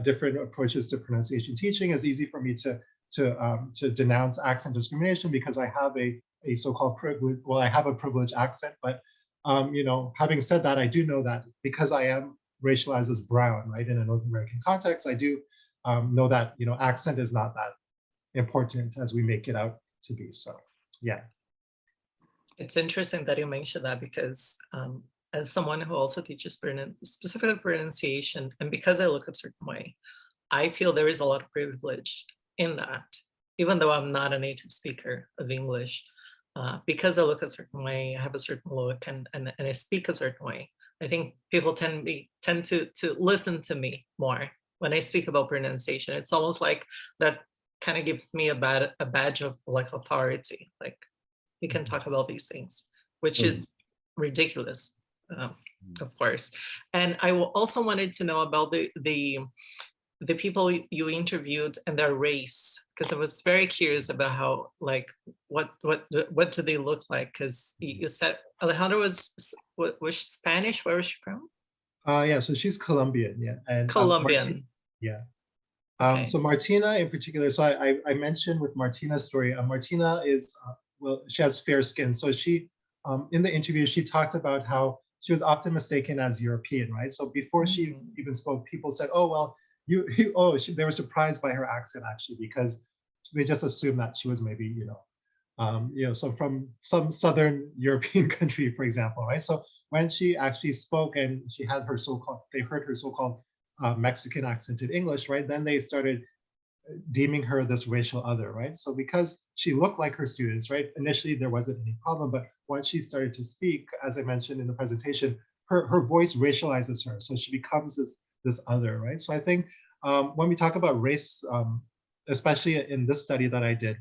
different approaches to pronunciation teaching. It's easy for me to denounce accent discrimination because I have a so-called privilege. Well, I have a privileged accent, but having said that, I do know that because I am racialized as brown, right, in a North American context, I do know that accent is not that important as we make it out to be. So, yeah. It's interesting that you mentioned that because. As someone who also teaches specifically pronunciation, and because I look a certain way, I feel there is a lot of privilege in that, even though I'm not a native speaker of English, because I look a certain way, I have a certain look, and I speak a certain way. I think people tend to listen to me more when I speak about pronunciation. It's almost like that kind of gives me a badge of like authority, like you can talk about these things, which is ridiculous. Of course. And I also wanted to know about the people you interviewed and their race, because I was very curious about how, like, what do they look like? Because you said Alejandra was she Spanish? Where was she from? Yeah, so she's Colombian, yeah. And Colombian. Yeah. Okay. So Martina in particular, so I mentioned with Martina's story, Martina is, well, she has fair skin. So she, in the interview, she talked about how she was often mistaken as European, right? So before she even spoke, people said, oh, well, they were surprised by her accent actually, because they just assumed that she was maybe, so from some Southern European country, for example, right? So when she actually spoke and she had her they heard her so-called Mexican accented English, right, then they started deeming her this racial other, right? So because she looked like her students, right, initially there wasn't any problem, but once she started to speak, as I mentioned in the presentation, her voice racializes her, so she becomes this other, right? So I think when we talk about race, especially in this study that I did,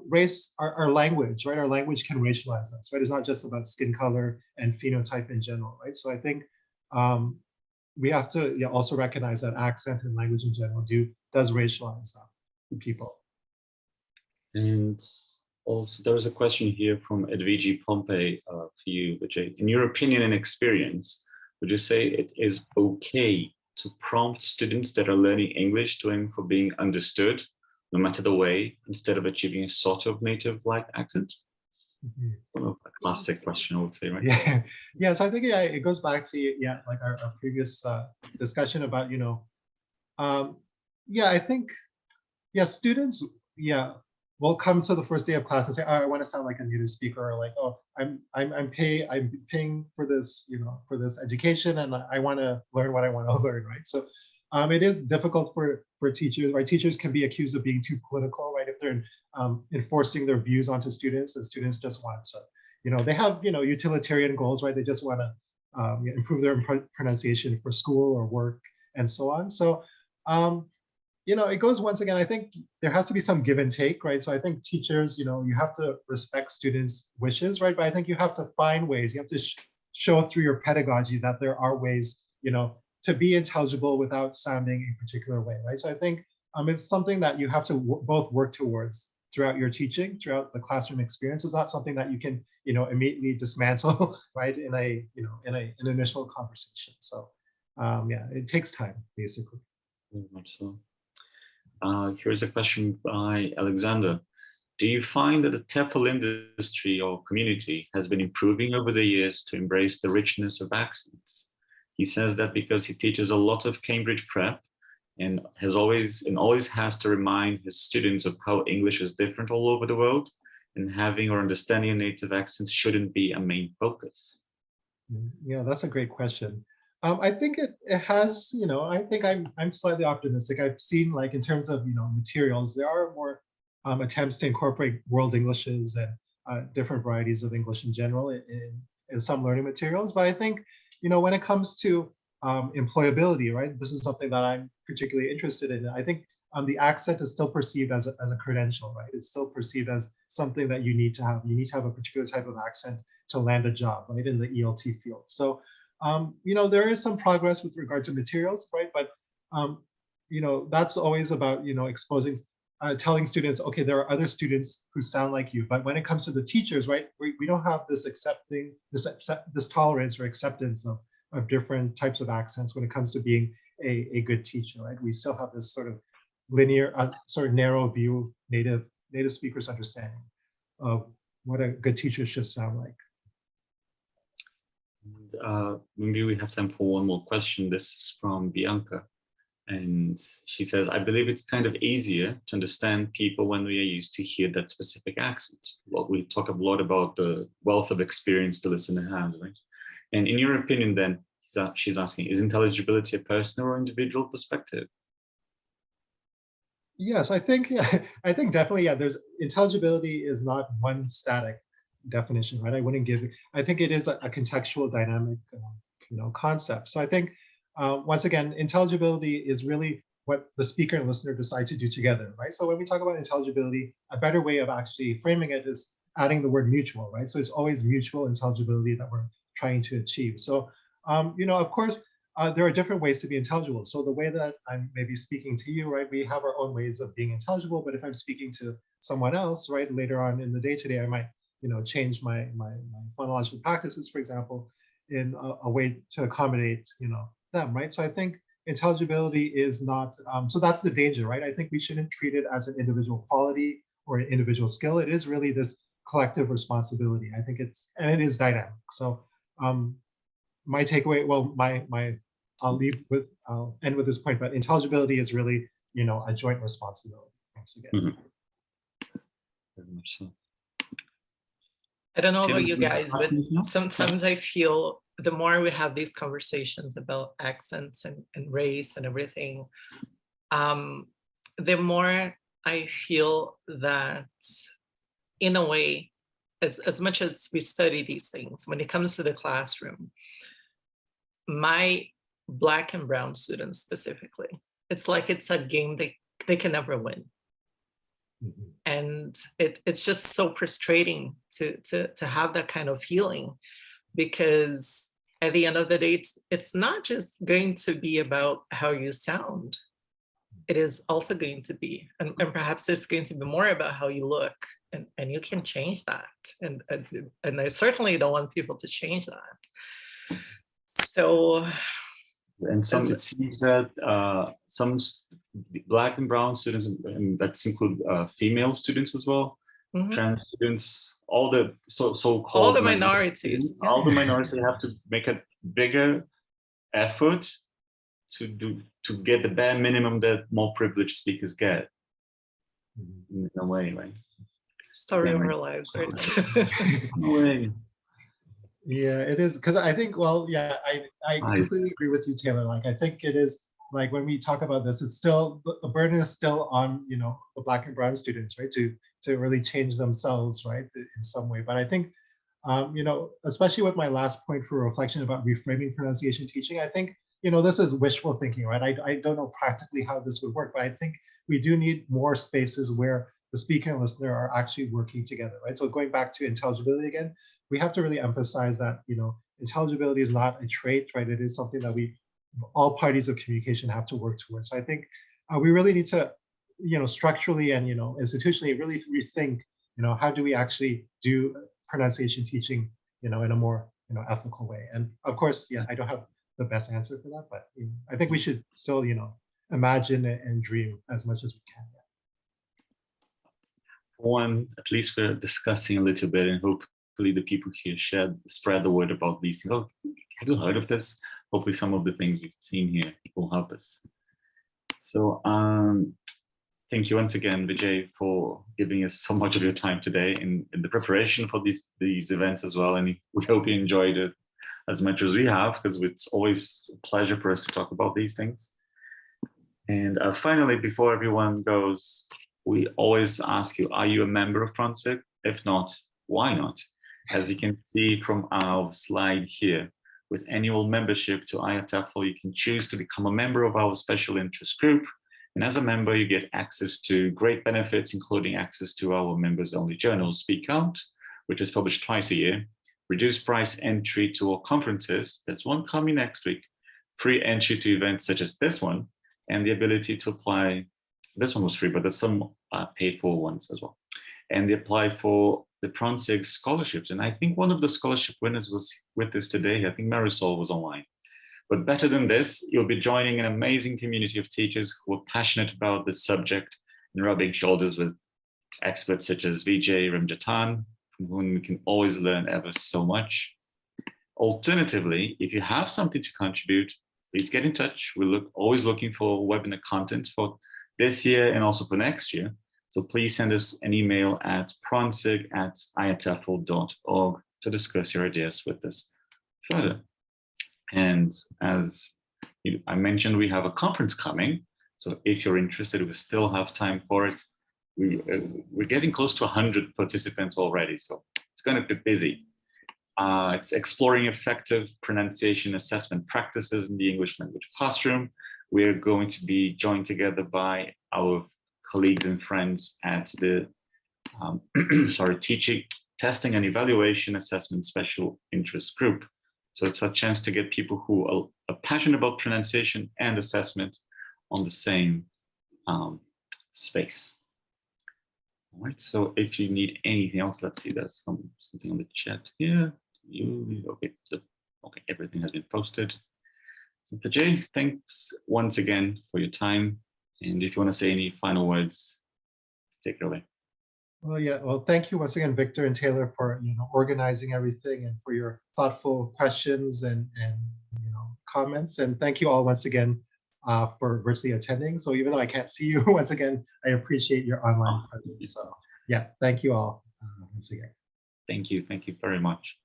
race, our language, right? Our language can racialize us, right? It's not just about skin color and phenotype in general, right? So I think we have to also recognize that accent and language in general does racialize people. And also, there was a question here from Edvigi Pompey for you, Vijay. In your opinion and experience, would you say it is okay to prompt students that are learning English to aim for being understood, no matter the way, instead of achieving a sort of native-like accent? A classic question, I would say, right? Yeah, yeah. So I think it goes back to like our previous discussion about I think students will come to the first day of class and say, oh, I want to sound like a native speaker, or like, oh, I'm paying for this for this education, and I want to learn what I want to learn, right? So it is difficult for teachers, right? Teachers can be accused of being too political, right? If they're enforcing their views onto students, and students just want to, they have, utilitarian goals, right? They just want to improve their pronunciation for school or work and so on. So, it goes, once again, I think there has to be some give and take, right? So I think teachers, you have to respect students' wishes, right? But I think you have to find ways, you have to show through your pedagogy that there are ways, to be intelligible without sounding a particular way, right? So I think it's something that you have to both work towards throughout your teaching, throughout the classroom experience. It's not something that you can, immediately dismantle, right, in an initial conversation. So it takes time, basically. Very much so. Here's a question by Alexander. Do you find that the TEFL industry or community has been improving over the years to embrace the richness of accents? He says that because he teaches a lot of Cambridge prep and always has to remind his students of how English is different all over the world, and having or understanding a native accent shouldn't be a main focus. Yeah, that's a great question. I think it has, I think I'm slightly optimistic. I've seen, like, in terms of, materials, there are more attempts to incorporate world Englishes and different varieties of English in general in some learning materials. But I think, when it comes to employability, right, this is something that I'm particularly interested in. I think the accent is still perceived as a credential, right? It's still perceived as something that you need to have. You need to have a particular type of accent to land a job, right, in the ELT field. So there is some progress with regard to materials, right? But, that's always about, exposing, telling students, okay, there are other students who sound like you. But when it comes to the teachers, right, we don't have this this tolerance or acceptance of different types of accents when it comes to being a good teacher, right? We still have this sort of linear, sort of narrow view, native speakers' understanding of what a good teacher should sound like. Maybe we have time for one more question. This is from Bianca. And she says, I believe it's kind of easier to understand people when we are used to hear that specific accent. Well, we talk a lot about the wealth of experience the listener has, right? And in your opinion, then, she's asking, is intelligibility a personal or individual perspective? Yes, I think definitely, there's intelligibility is not one static definition, right? I think it is a contextual dynamic, concept. So I think, once again, intelligibility is really what the speaker and listener decide to do together, right? So when we talk about intelligibility, a better way of actually framing it is adding the word mutual, right? So it's always mutual intelligibility that we're trying to achieve. So, of course, there are different ways to be intelligible. So the way that I'm maybe speaking to you, right, we have our own ways of being intelligible. But if I'm speaking to someone else, right, later on in the day today, I might, change my phonological practices, for example, in a way to accommodate, them, right? So I think intelligibility is not, so that's the danger, right? I think we shouldn't treat it as an individual quality or an individual skill. It is really this collective responsibility. I think it is dynamic. So my takeaway, well, I'll end with this point, but intelligibility is really, a joint responsibility. Once again. Mm-hmm. Very much so. I don't know about you guys, but sometimes I feel the more we have these conversations about accents and race and everything, the more I feel that, in a way, as much as we study these things, when it comes to the classroom, my Black and brown students specifically, it's like it's a game they can never win. And it's just so frustrating to have that kind of feeling, because at the end of the day, it's not just going to be about how you sound. It is also going to be, and perhaps it's going to be more about how you look, and you can change that. And I certainly don't want people to change that. So, and it seems that some Black and brown students, and that's include female students as well, trans students, all the so-called all the minorities, all the minorities, they have to make a bigger effort to get the bare minimum that more privileged speakers get, in a way, right? Story of our lives, right? No way. Yeah, it is, because I think, well, yeah, I completely agree with you, Taylor. Like, I think it is, like, when we talk about this, it's still, the burden is still on, you know, the Black and brown students, right, to really change themselves, right, in some way. But I think, you know, especially with my last point for reflection about reframing pronunciation teaching, I think, you know, this is wishful thinking, right? I don't know practically how this would work, but I think we do need more spaces where the speaker and listener are actually working together, right? So going back to intelligibility again, we have to really emphasize that, you know, intelligibility is not a trait, right? It is something that all parties of communication have to work towards. So I think we really need to, you know, structurally and, you know, institutionally really rethink, you know, how do we actually do pronunciation teaching, you know, in a more, you know, ethical way. And of course, yeah, I don't have the best answer for that, but you know, I think we should still, you know, imagine and dream as much as we can. One, at least we're discussing a little bit, and hopefully the people here spread the word about these things. Oh, have you heard of this? Hopefully some of the things we've seen here will help us. So thank you once again, Vijay, for giving us so much of your time today in the preparation for these events as well. And we hope you enjoyed it as much as we have, because it's always a pleasure for us to talk about these things. And finally, before everyone goes, we always ask you, are you a member of PronSIG? If not, why not? As you can see from our slide here, with annual membership to IATEFL, you can choose to become a member of our special interest group. And as a member, you get access to great benefits, including access to our members-only journal, Speak Out, which is published twice a year, reduced price entry to our conferences, there's one coming next week, free entry to events such as this one, and the ability to apply. This one was free, but there's some paid for ones as well. And they apply for the PronSIG scholarships. And I think one of the scholarship winners was with us today. I think Marisol was online. But better than this, you'll be joining an amazing community of teachers who are passionate about this subject and rubbing shoulders with experts such as Vijay Ramjattan, from whom we can always learn ever so much. Alternatively, if you have something to contribute, please get in touch. We're always looking for webinar content for this year and also for next year. So please send us an email at pronsig@iatefl.org to discuss your ideas with us further. And as I mentioned, we have a conference coming. So if you're interested, we still have time for it. We're getting close to 100 participants already, so it's going to be busy. It's exploring effective pronunciation assessment practices in the English language classroom. We're going to be joined together by our colleagues and friends at the Teaching, Testing and Evaluation Assessment Special Interest Group. So it's a chance to get people who are passionate about pronunciation and assessment on the same space. All right, so if you need anything else, let's see, there's something on the chat here. Okay, everything has been posted. So Vijay, thanks once again for your time. And if you want to say any final words, take it away. Well, yeah. Well, thank you once again, Victor and Taylor, for organizing everything and for your thoughtful questions and comments. And thank you all once again for virtually attending. So even though I can't see you, once again, I appreciate your online presence. So yeah, thank you all once again. Thank you very much.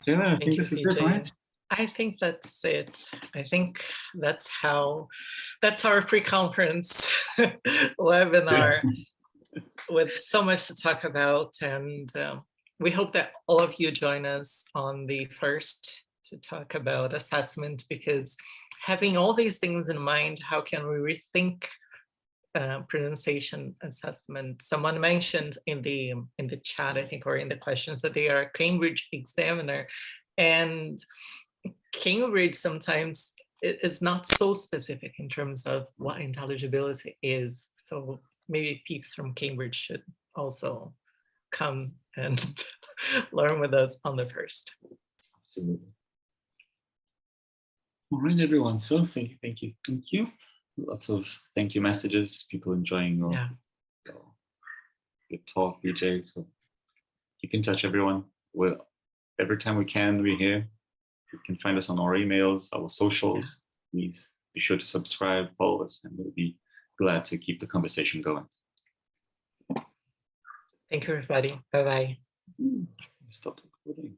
Taylor, I think this is good, right? I think that's it. I think that's our pre-conference webinar with so much to talk about. And we hope that all of you join us on the 1st to talk about assessment, because having all these things in mind, how can we rethink pronunciation assessment? Someone mentioned in the chat, I think, or in the questions, that they are a Cambridge examiner, and Cambridge sometimes is not so specific in terms of what intelligibility is. So maybe peeps from Cambridge should also come and learn with us on the 1st. Absolutely. All right, everyone. So thank you. Lots of thank you messages. People enjoying your talk, Vijay. So keep in touch, everyone. Every time we can, we're here. You can find us on our emails, our socials. Please be sure to subscribe, follow us, and we'll be glad to keep the conversation going. Thank you, everybody. Bye-bye. Stop recording.